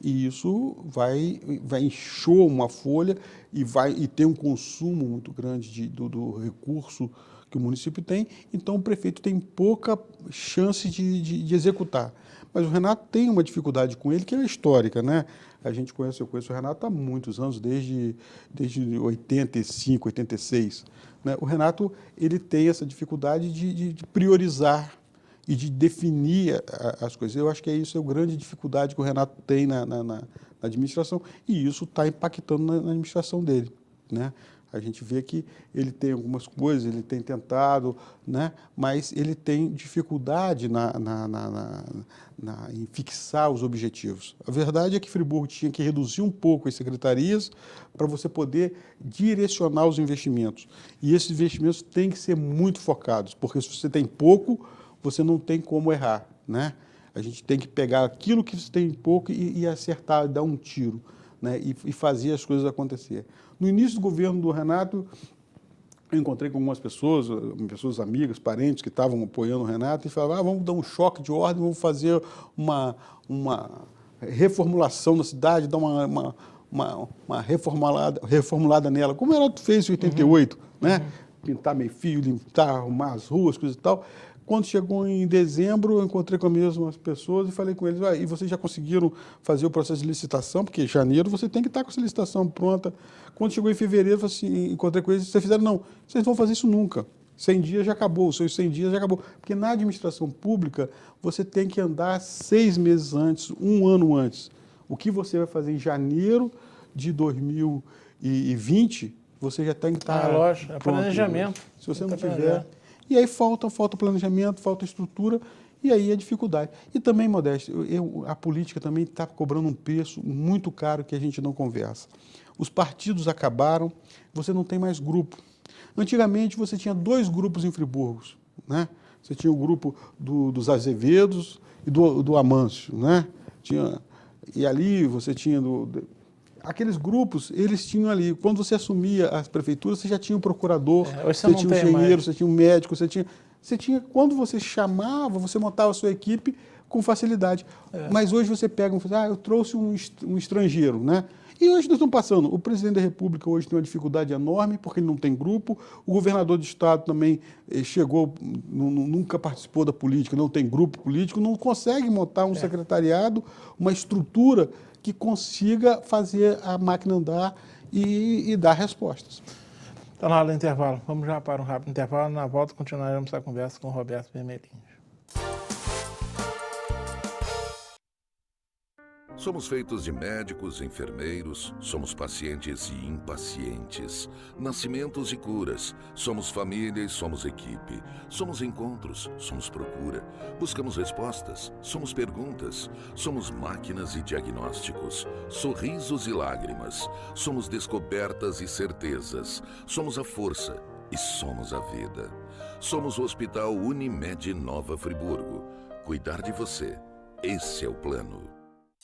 E isso vai inchou uma folha e tem um consumo muito grande do recurso que o município tem, então o prefeito tem pouca chance de executar. Mas o Renato tem uma dificuldade com ele que é histórica, né? Eu conheço o Renato há muitos anos, desde 85, 86. Né? O Renato ele tem essa dificuldade de priorizar e de definir as coisas. Eu acho que isso é a grande dificuldade que o Renato tem na administração, e isso está impactando na administração dele. Né? A gente vê que ele tem algumas coisas, ele tem tentado, né? Mas ele tem dificuldade em fixar os objetivos. A verdade é que Friburgo tinha que reduzir um pouco as secretarias para você poder direcionar os investimentos. E esses investimentos têm que ser muito focados, porque se você tem pouco, você não tem como errar. Né? A gente tem que pegar aquilo que você tem pouco e acertar, dar um tiro. Né, e fazer as coisas acontecer. No início do governo do Renato, eu encontrei com algumas pessoas amigas, parentes, que estavam apoiando o Renato, e falavam, vamos dar um choque de ordem, vamos fazer reformulação na cidade, dar uma reformulada nela, como ela fez em 88, né? Pintar meio fio, limpar, arrumar as ruas, coisa e tal. Quando chegou em dezembro, eu encontrei com as mesmas pessoas e falei com eles, e vocês já conseguiram fazer o processo de licitação? Porque em janeiro você tem que estar com essa licitação pronta. Quando chegou em fevereiro, eu falei assim, encontrei com eles, vocês fizeram, não, vocês não vão fazer isso nunca. 100 dias já acabou, os seus 100 dias já acabou. Porque na administração pública, você tem que andar 6 meses antes, 1 ano antes. O que você vai fazer em janeiro de 2020, você já tem que estar lógico, é pronto. planejamento. Se você não tiver... E aí falta planejamento, falta estrutura, e aí a dificuldade. E também, Modesto, a política também está cobrando um preço muito caro que a gente não conversa. Os partidos acabaram, você não tem mais grupo. Antigamente você tinha 2 grupos em Friburgo, né? Você tinha o grupo dos Azevedos e do Amâncio, né? E ali você tinha... Aqueles grupos, eles tinham ali, quando você assumia as prefeituras, você já tinha um procurador, você tinha um engenheiro, você tinha um médico, você tinha, quando você chamava, você montava a sua equipe com facilidade. Mas hoje você pega, eu trouxe um estrangeiro, né? E hoje nós estamos passando, o presidente da República hoje tem uma dificuldade enorme, porque ele não tem grupo, o governador do estado também chegou, nunca participou da política, não tem grupo político, não consegue montar um secretariado, uma estrutura que consiga fazer a máquina andar e dar respostas. Está na hora do intervalo. Vamos já para um rápido intervalo. Na volta continuaremos a conversa com o Roberto Vermelhinho. Somos feitos de médicos, enfermeiros, somos pacientes e impacientes, nascimentos e curas, somos família e somos equipe, somos encontros, somos procura, buscamos respostas, somos perguntas, somos máquinas e diagnósticos, sorrisos e lágrimas, somos descobertas e certezas, somos a força e somos a vida. Somos o Hospital Unimed Nova Friburgo. Cuidar de você, esse é o plano.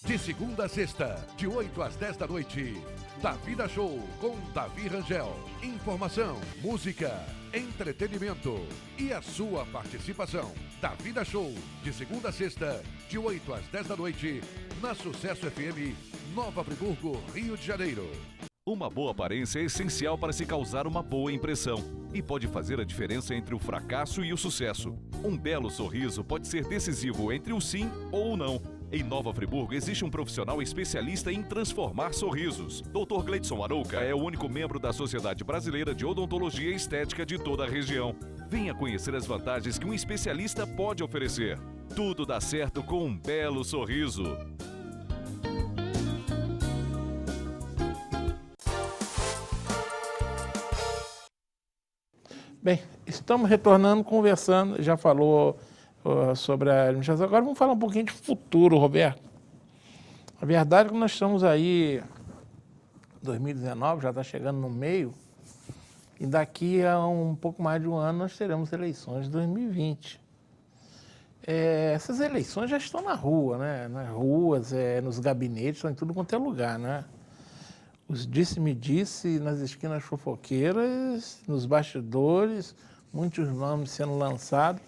De segunda a sexta, de 8 às 10 da noite, Davida Show com Davi Rangel. Informação, música, entretenimento e a sua participação. Davida Show, de segunda a sexta, de 8 às 10 da noite, na Sucesso FM, Nova Friburgo, Rio de Janeiro. Uma boa aparência é essencial para se causar uma boa impressão e pode fazer a diferença entre o fracasso e o sucesso. Um belo sorriso pode ser decisivo entre o sim ou o não. Em Nova Friburgo existe um profissional especialista em transformar sorrisos. Dr. Gleidson Arouca é o único membro da Sociedade Brasileira de Odontologia e Estética de toda a região. Venha conhecer as vantagens que um especialista pode oferecer. Tudo dá certo com um belo sorriso. Bem, estamos retornando, conversando, já falou sobre a administração. Agora vamos falar um pouquinho de futuro, Roberto. A verdade é que nós estamos aí, 2019, já está chegando no meio, e daqui a um pouco mais de um ano nós teremos eleições de 2020. Essas eleições já estão na rua, né? Nas ruas, nos gabinetes, estão em tudo quanto é lugar, né? Os disse-me-disse nas esquinas fofoqueiras, nos bastidores, muitos nomes sendo lançados.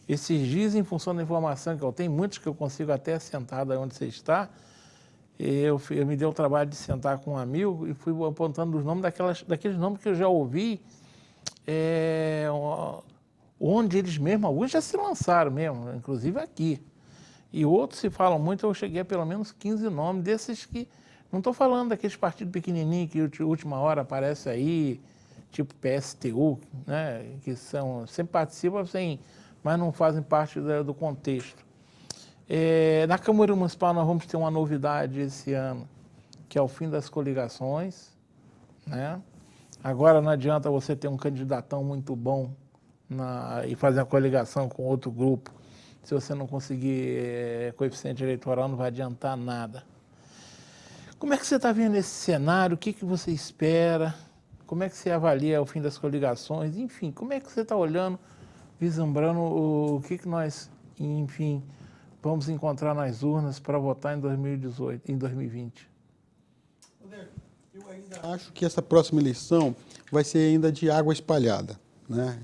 Esses dias, em função da informação que eu tenho, muitos que eu consigo até sentar da onde você está, eu me dei o trabalho de sentar com um amigo e fui apontando os nomes daqueles nomes que eu já ouvi, onde eles mesmos, alguns já se lançaram mesmo, inclusive aqui. E outros se falam muito, eu cheguei a pelo menos 15 nomes desses que... Não estou falando daqueles partidos pequenininhos que de última hora aparece aí, tipo PSTU, né, que sempre participam, mas não fazem parte do contexto. Na Câmara Municipal nós vamos ter uma novidade esse ano, que é o fim das coligações, né? Agora não adianta você ter um candidatão muito bom e fazer uma coligação com outro grupo. Se você não conseguir coeficiente eleitoral, não vai adiantar nada. Como é que você está vendo esse cenário? O que você espera? Como é que você avalia o fim das coligações? Enfim, como é que você está olhando, vislumbrando o que nós, enfim, vamos encontrar nas urnas para votar em 2020? Eu ainda acho que essa próxima eleição vai ser ainda de água espalhada, né?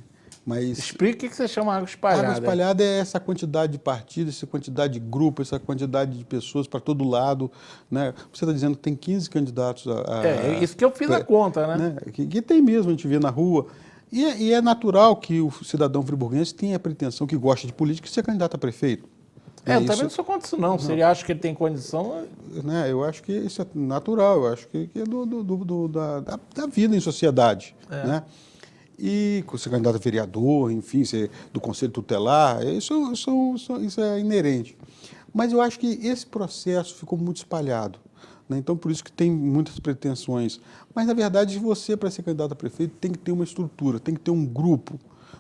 Mas Explica o que você chama água espalhada. água espalhada é essa quantidade de partidos, essa quantidade de grupos, essa quantidade de pessoas para todo lado, né? Você está dizendo que tem 15 candidatos É isso que eu fiz a conta, né? Que tem mesmo, a gente vê na rua. E é natural que o cidadão friburguense tenha a pretensão, que gosta de política, de ser candidato a prefeito. Eu também não sou contra isso, não. Se ele acha que ele tem condição... Né, eu acho que isso é natural, eu acho que é da vida em sociedade. Né? E ser candidato a vereador, enfim, ser do Conselho Tutelar, isso é inerente. Mas eu acho que esse processo ficou muito espalhado. Né? Então, por isso que tem muitas pretensões. Mas, na verdade, você, para ser candidato a prefeito, tem que ter uma estrutura, tem que ter um grupo.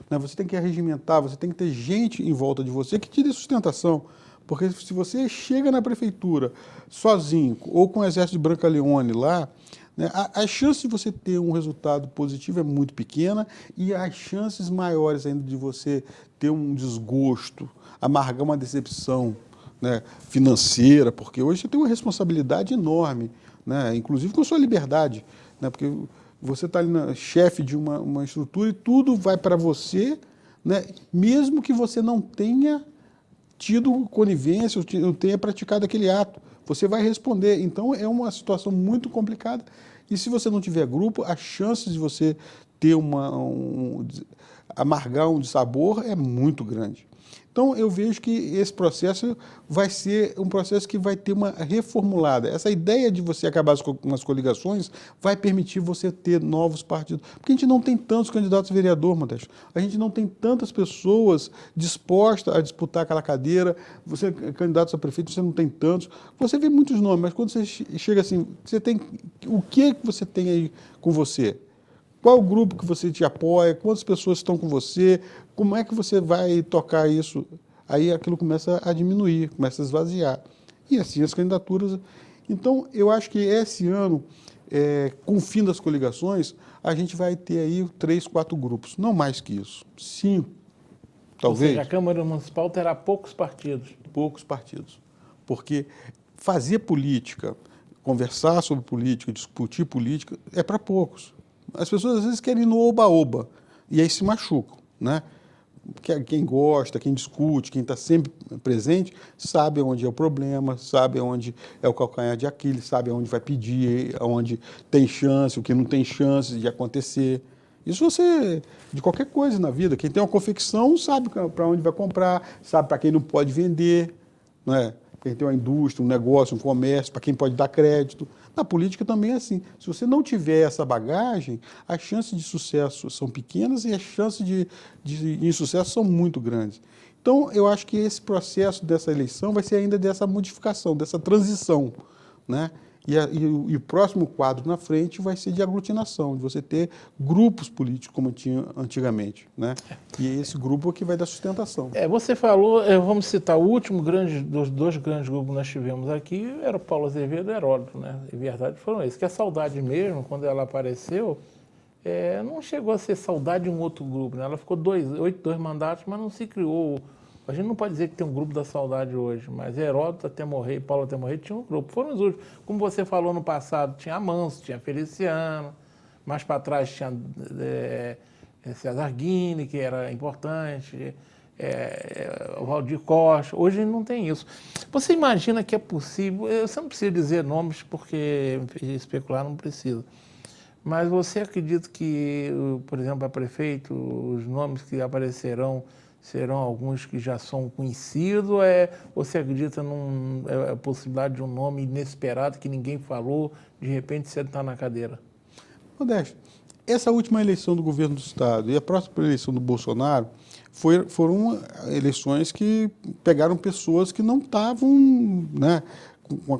Né? Você tem que arregimentar, você tem que ter gente em volta de você que te dê sustentação. Porque se você chega na prefeitura sozinho ou com o exército de Brancaleone lá, né, a chance de você ter um resultado positivo é muito pequena e as chances maiores ainda de você ter um desgosto, amargar uma decepção, né, financeira, porque hoje você tem uma responsabilidade enorme, né, inclusive com a sua liberdade, né, porque você está ali chefe de uma estrutura e tudo vai para você, né, mesmo que você não tenha tido conivência, ou tenha praticado aquele ato. Você vai responder. Então, é uma situação muito complicada. E se você não tiver grupo, as chances de você ter amargar um dissabor é muito grande. Então, eu vejo que esse processo vai ser um processo que vai ter uma reformulada. Essa ideia de você acabar com as coligações vai permitir você ter novos partidos. Porque a gente não tem tantos candidatos a vereador, Modesto. A gente não tem tantas pessoas dispostas a disputar aquela cadeira. Você, candidatos a prefeito, você não tem tantos. Você vê muitos nomes, mas quando você chega assim, você tem o que você tem aí com você? Qual o grupo que você te apoia? Quantas pessoas estão com você? Como é que você vai tocar isso? Aí aquilo começa a diminuir, começa a esvaziar. E assim as candidaturas. Então, eu acho que esse ano, com o fim das coligações, a gente vai ter aí 3, 4 grupos, não mais que isso. 5, talvez. Ou seja, a Câmara Municipal terá poucos partidos. Poucos partidos. Porque fazer política, conversar sobre política, discutir política, é para poucos. As pessoas às vezes querem ir no oba-oba e aí se machucam, né? Quem gosta, quem discute, quem está sempre presente, sabe onde é o problema, sabe onde é o calcanhar de Aquiles, sabe onde vai pedir, onde tem chance, o que não tem chance de acontecer. Isso você, de qualquer coisa na vida, quem tem uma confecção sabe para onde vai comprar, sabe para quem não pode vender, não é? Quem tem uma indústria, um negócio, um comércio, para quem pode dar crédito. Na política também é assim. Se você não tiver essa bagagem, as chances de sucesso são pequenas e as chances de insucesso são muito grandes. Então, eu acho que esse processo dessa eleição vai ser ainda dessa modificação, dessa transição, né? E o próximo quadro na frente vai ser de aglutinação, de você ter grupos políticos como tinha antigamente, né? E esse grupo é que vai dar sustentação. Você falou, vamos citar o último dos 2 grandes grupos que nós tivemos aqui, era o Paulo Azevedo e o Heródoto, né? Em verdade foram esses. Que a saudade mesmo, quando ela apareceu, não chegou a ser saudade de um outro grupo, né? Ela ficou 2 mandatos, mas não se criou. A gente não pode dizer que tem um grupo da saudade hoje, mas Heródoto até morrer e Paulo até morrer tinha um grupo. Foram os últimos. Como você falou no passado, tinha Amanso, tinha Feliciano, mais para trás tinha César Guine, que era importante, o Valdir Costa. Hoje não tem isso. Você imagina que é possível, você não precisa dizer nomes porque especular não precisa, mas você acredita que, por exemplo, a prefeito, os nomes que aparecerão serão alguns que já são conhecidos, ou você acredita na possibilidade de um nome inesperado que ninguém falou, de repente você está na cadeira? Modesto, essa última eleição do governo do Estado e a próxima eleição do Bolsonaro foram eleições que pegaram pessoas que não estavam, né,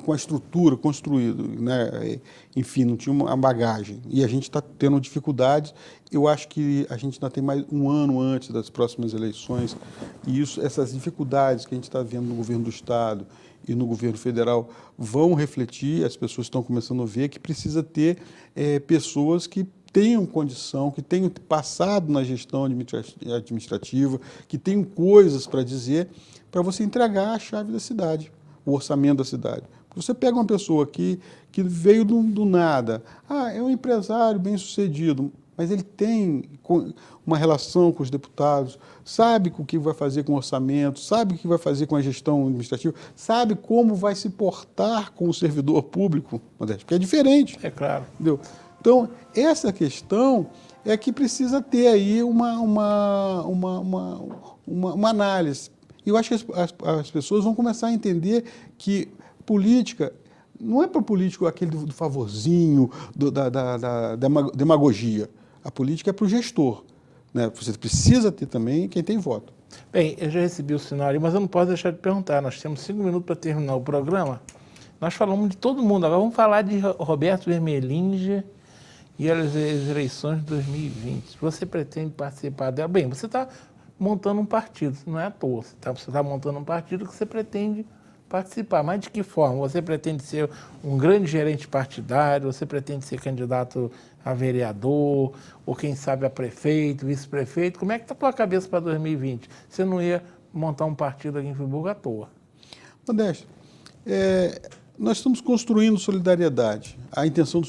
com a estrutura construída, né? Enfim, não tinha uma bagagem. E a gente está tendo dificuldades. Eu acho que a gente ainda tem mais um ano antes das próximas eleições. E essas dificuldades que a gente está vendo no governo do Estado e no governo federal vão refletir. As pessoas estão começando a ver que precisa ter pessoas que tenham condição, que tenham passado na gestão administrativa, que tenham coisas para dizer, para você entregar a chave da cidade, o orçamento da cidade. Você pega uma pessoa que veio do nada, é um empresário bem-sucedido, mas ele tem uma relação com os deputados, sabe o que vai fazer com o orçamento, sabe o que vai fazer com a gestão administrativa, sabe como vai se portar com o servidor público, Modesto, porque é diferente. É claro. Entendeu? Então, essa questão é que precisa ter aí uma análise. E eu acho que as pessoas vão começar a entender que política não é para o político aquele do favorzinho, da demagogia. A política é para o gestor, né? Você precisa ter também quem tem voto. Bem, eu já recebi o sinal ali, mas eu não posso deixar de perguntar. Nós temos 5 minutos para terminar o programa. Nós falamos de todo mundo. Agora vamos falar de Roberto Vermelhinge e as eleições de 2020. Você pretende participar dela? Bem, você está montando um partido, não é à toa. Você está montando um partido que você pretende participar. Mas de que forma? Você pretende ser um grande gerente partidário? Você pretende ser candidato a vereador? Ou quem sabe a prefeito, vice-prefeito? Como é que está a tua cabeça para 2020? Você não ia montar um partido aqui em Friburgo à toa. Modesto, nós estamos construindo solidariedade. A intenção de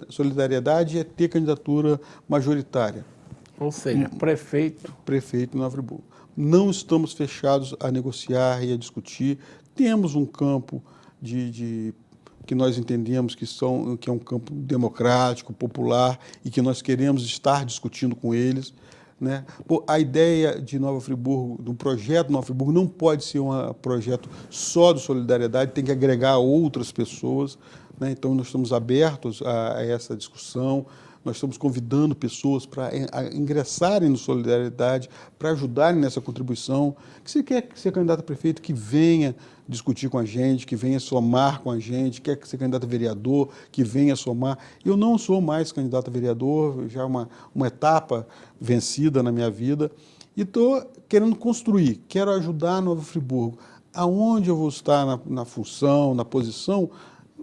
solidariedade é ter candidatura majoritária. Ou seja, prefeito. Prefeito em Nova Friburgo. Não estamos fechados a negociar e a discutir. Temos um campo que nós entendemos que é um campo democrático, popular, e que nós queremos estar discutindo com eles, né? A ideia de Nova Friburgo, do projeto Nova Friburgo, não pode ser um projeto só de solidariedade, tem que agregar outras pessoas, né? Então, nós estamos abertos a essa discussão. Nós estamos convidando pessoas para ingressarem no Solidariedade, para ajudarem nessa contribuição. Que se quer ser candidato a prefeito, que venha discutir com a gente, que venha somar com a gente, quer ser candidato a vereador, que venha somar. Eu não sou mais candidato a vereador, já é uma etapa vencida na minha vida, e estou querendo construir, quero ajudar a Nova Friburgo. Aonde eu vou estar na função, na posição,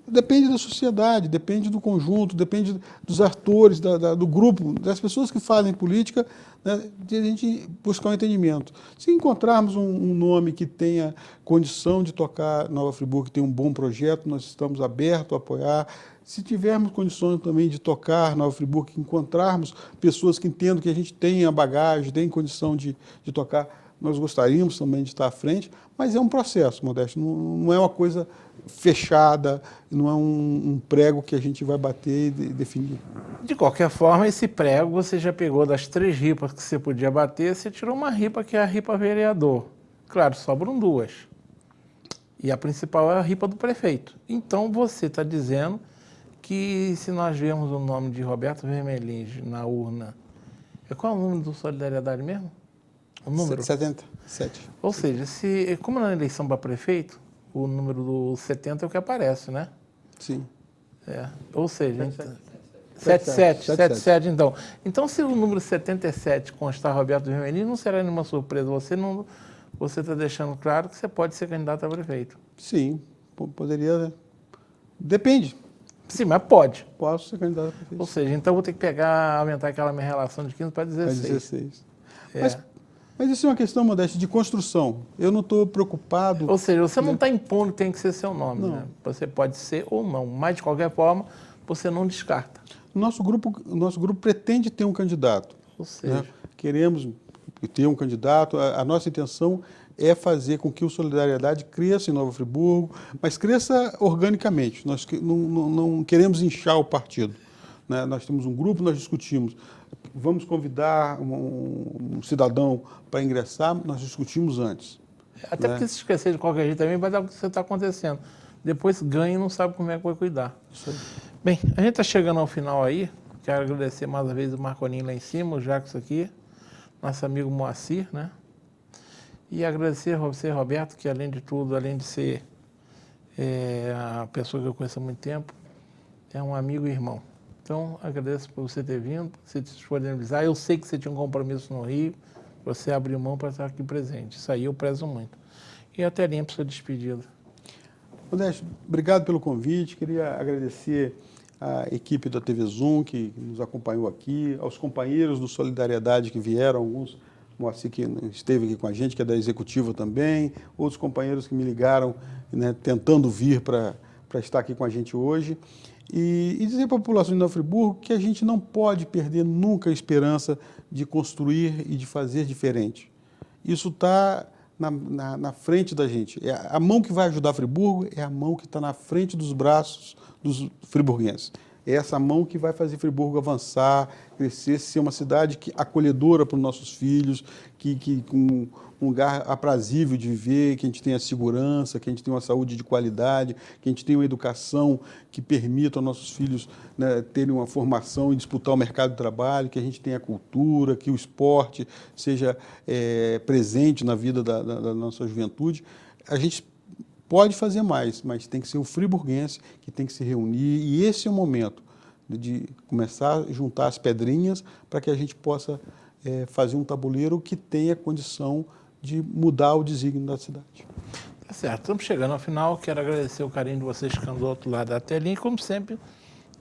depende da sociedade, depende do conjunto, depende dos atores, do grupo, das pessoas que fazem política, né, de a gente buscar um entendimento. Se encontrarmos um nome que tenha condição de tocar Nova Friburgo, que tenha um bom projeto, nós estamos abertos a apoiar. Se tivermos condições também de tocar Nova Friburgo, que encontrarmos pessoas que entendam que a gente tem a bagagem, tem condição de tocar, nós gostaríamos também de estar à frente, mas é um processo, Modesto, não é uma coisa fechada, não é um prego que a gente vai bater e definir. De qualquer forma, esse prego você já pegou das 3 ripas que você podia bater, você tirou uma ripa que é a ripa vereador. Claro, sobram 2. E a principal é a ripa do prefeito. Então você está dizendo que se nós vemos o nome de Roberto Vermelhinge na urna, qual é o número do Solidariedade mesmo? O número? 77. Ou seja, como na eleição para prefeito, o número do 70 é o que aparece, né? Sim. Ou seja, 77, então. Então, se o número 77 constar Roberto Vermelhinge, não será nenhuma surpresa. Você está deixando claro que você pode ser candidato a prefeito. Sim, poderia, né? Depende. Sim, mas pode. Posso ser candidato a prefeito. Ou seja, então vou ter que aumentar aquela minha relação de 15 para 16. Para 16. Mas isso é uma questão, Modesto, de construção. Eu não estou preocupado... Ou seja, você não está impondo que tem que ser seu nome, né? Você pode ser ou não, mas de qualquer forma, você não descarta. Nosso grupo pretende ter um candidato. Ou seja... Né? Queremos ter um candidato. A nossa intenção é fazer com que o Solidariedade cresça em Nova Friburgo, mas cresça organicamente. Nós não queremos inchar o partido, né? Nós temos um grupo, nós discutimos. Vamos convidar um cidadão para ingressar, nós discutimos antes. Até porque se esquecer de qualquer jeito também vai dar o que está acontecendo. Depois ganha e não sabe como é que vai cuidar. Isso aí. Bem, a gente está chegando ao final aí. Quero agradecer mais uma vez o Marconinho lá em cima, o Jacques aqui, nosso amigo Moacir, né? E agradecer a você, Roberto, que além de tudo, além de ser a pessoa que eu conheço há muito tempo, é um amigo e irmão. Então, agradeço por você ter vindo, por você se disponibilizar. Eu sei que você tinha um compromisso no Rio, você abriu mão para estar aqui presente. Isso aí eu prezo muito. E até linha para sua despedida. Modesto, obrigado pelo convite. Queria agradecer à equipe da TV Zoom que nos acompanhou aqui, aos companheiros do Solidariedade que vieram, alguns, Moacir que esteve aqui com a gente, que é da Executiva também, outros companheiros que me ligaram, né, tentando vir para estar aqui com a gente hoje. E dizer para a população de Nova Friburgo que a gente não pode perder nunca a esperança de construir e de fazer diferente. Isso está na frente da gente. A mão que vai ajudar Friburgo é a mão que está na frente dos braços dos friburguenses. É essa mão que vai fazer Friburgo avançar, crescer, ser uma cidade acolhedora para os nossos filhos, com um lugar aprazível de viver, que a gente tenha segurança, que a gente tenha uma saúde de qualidade, que a gente tenha uma educação que permita aos nossos filhos, né, terem uma formação e disputar o mercado de trabalho, que a gente tenha cultura, que o esporte seja presente na vida da nossa juventude. A gente pode fazer mais, mas tem que ser o friburguense que tem que se reunir, e esse é o momento de começar a juntar as pedrinhas para que a gente possa fazer um tabuleiro que tenha condição de mudar o desígnio da cidade. Tá certo, estamos chegando ao final. Quero agradecer o carinho de vocês que estão do outro lado da telinha. E, como sempre,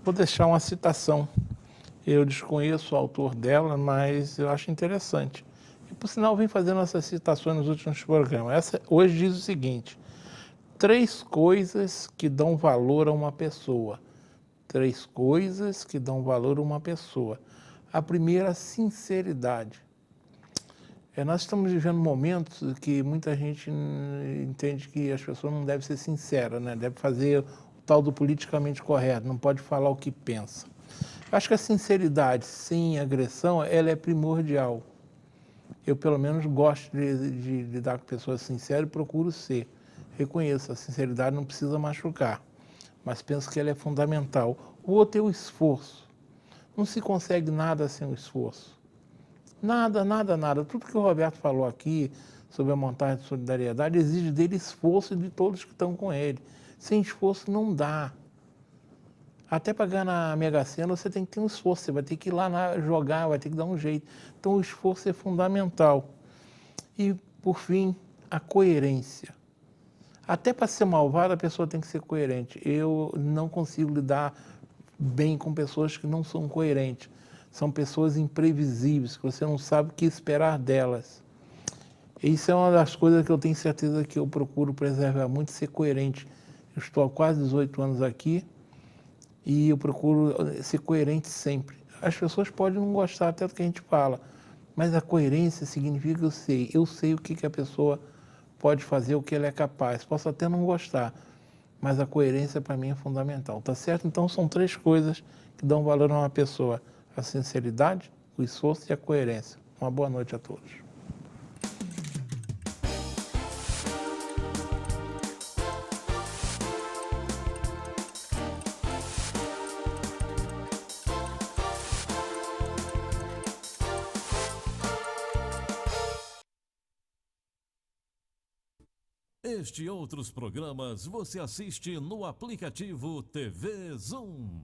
vou deixar uma citação. Eu desconheço o autor dela, mas eu acho interessante. E, por sinal, vim fazendo essas citações nos últimos programas. Essa hoje diz o seguinte: 3 coisas que dão valor a uma pessoa. 3 coisas que dão valor a uma pessoa. A primeira, sinceridade. Nós estamos vivendo momentos que muita gente entende que as pessoas não devem ser sinceras, né? Deve fazer o tal do politicamente correto, não pode falar o que pensa. Eu acho que a sinceridade sem agressão, ela é primordial. Eu, pelo menos, gosto de lidar com pessoas sinceras e procuro ser. Reconheço, a sinceridade não precisa machucar, mas penso que ela é fundamental. O outro é o esforço. Não se consegue nada sem o esforço. Nada, nada, nada. Tudo que o Roberto falou aqui sobre a montagem de solidariedade exige dele esforço e de todos que estão com ele. Sem esforço não dá. Até para ganhar na Mega Sena você tem que ter um esforço, você vai ter que ir lá jogar, vai ter que dar um jeito. Então o esforço é fundamental. E, por fim, a coerência. Até para ser malvado, a pessoa tem que ser coerente. Eu não consigo lidar bem com pessoas que não são coerentes. São pessoas imprevisíveis, que você não sabe o que esperar delas. Isso é uma das coisas que eu tenho certeza que eu procuro preservar muito, ser coerente. Eu estou há quase 18 anos aqui e eu procuro ser coerente sempre. As pessoas podem não gostar até do que a gente fala, mas a coerência significa que eu sei o que a pessoa pode fazer, o que ela é capaz. Posso até não gostar, mas a coerência para mim é fundamental, tá certo? Então são 3 coisas que dão valor a uma pessoa: a sinceridade, o esforço e a coerência. Uma boa noite a todos. Este e outros programas você assiste no aplicativo TV Zoom.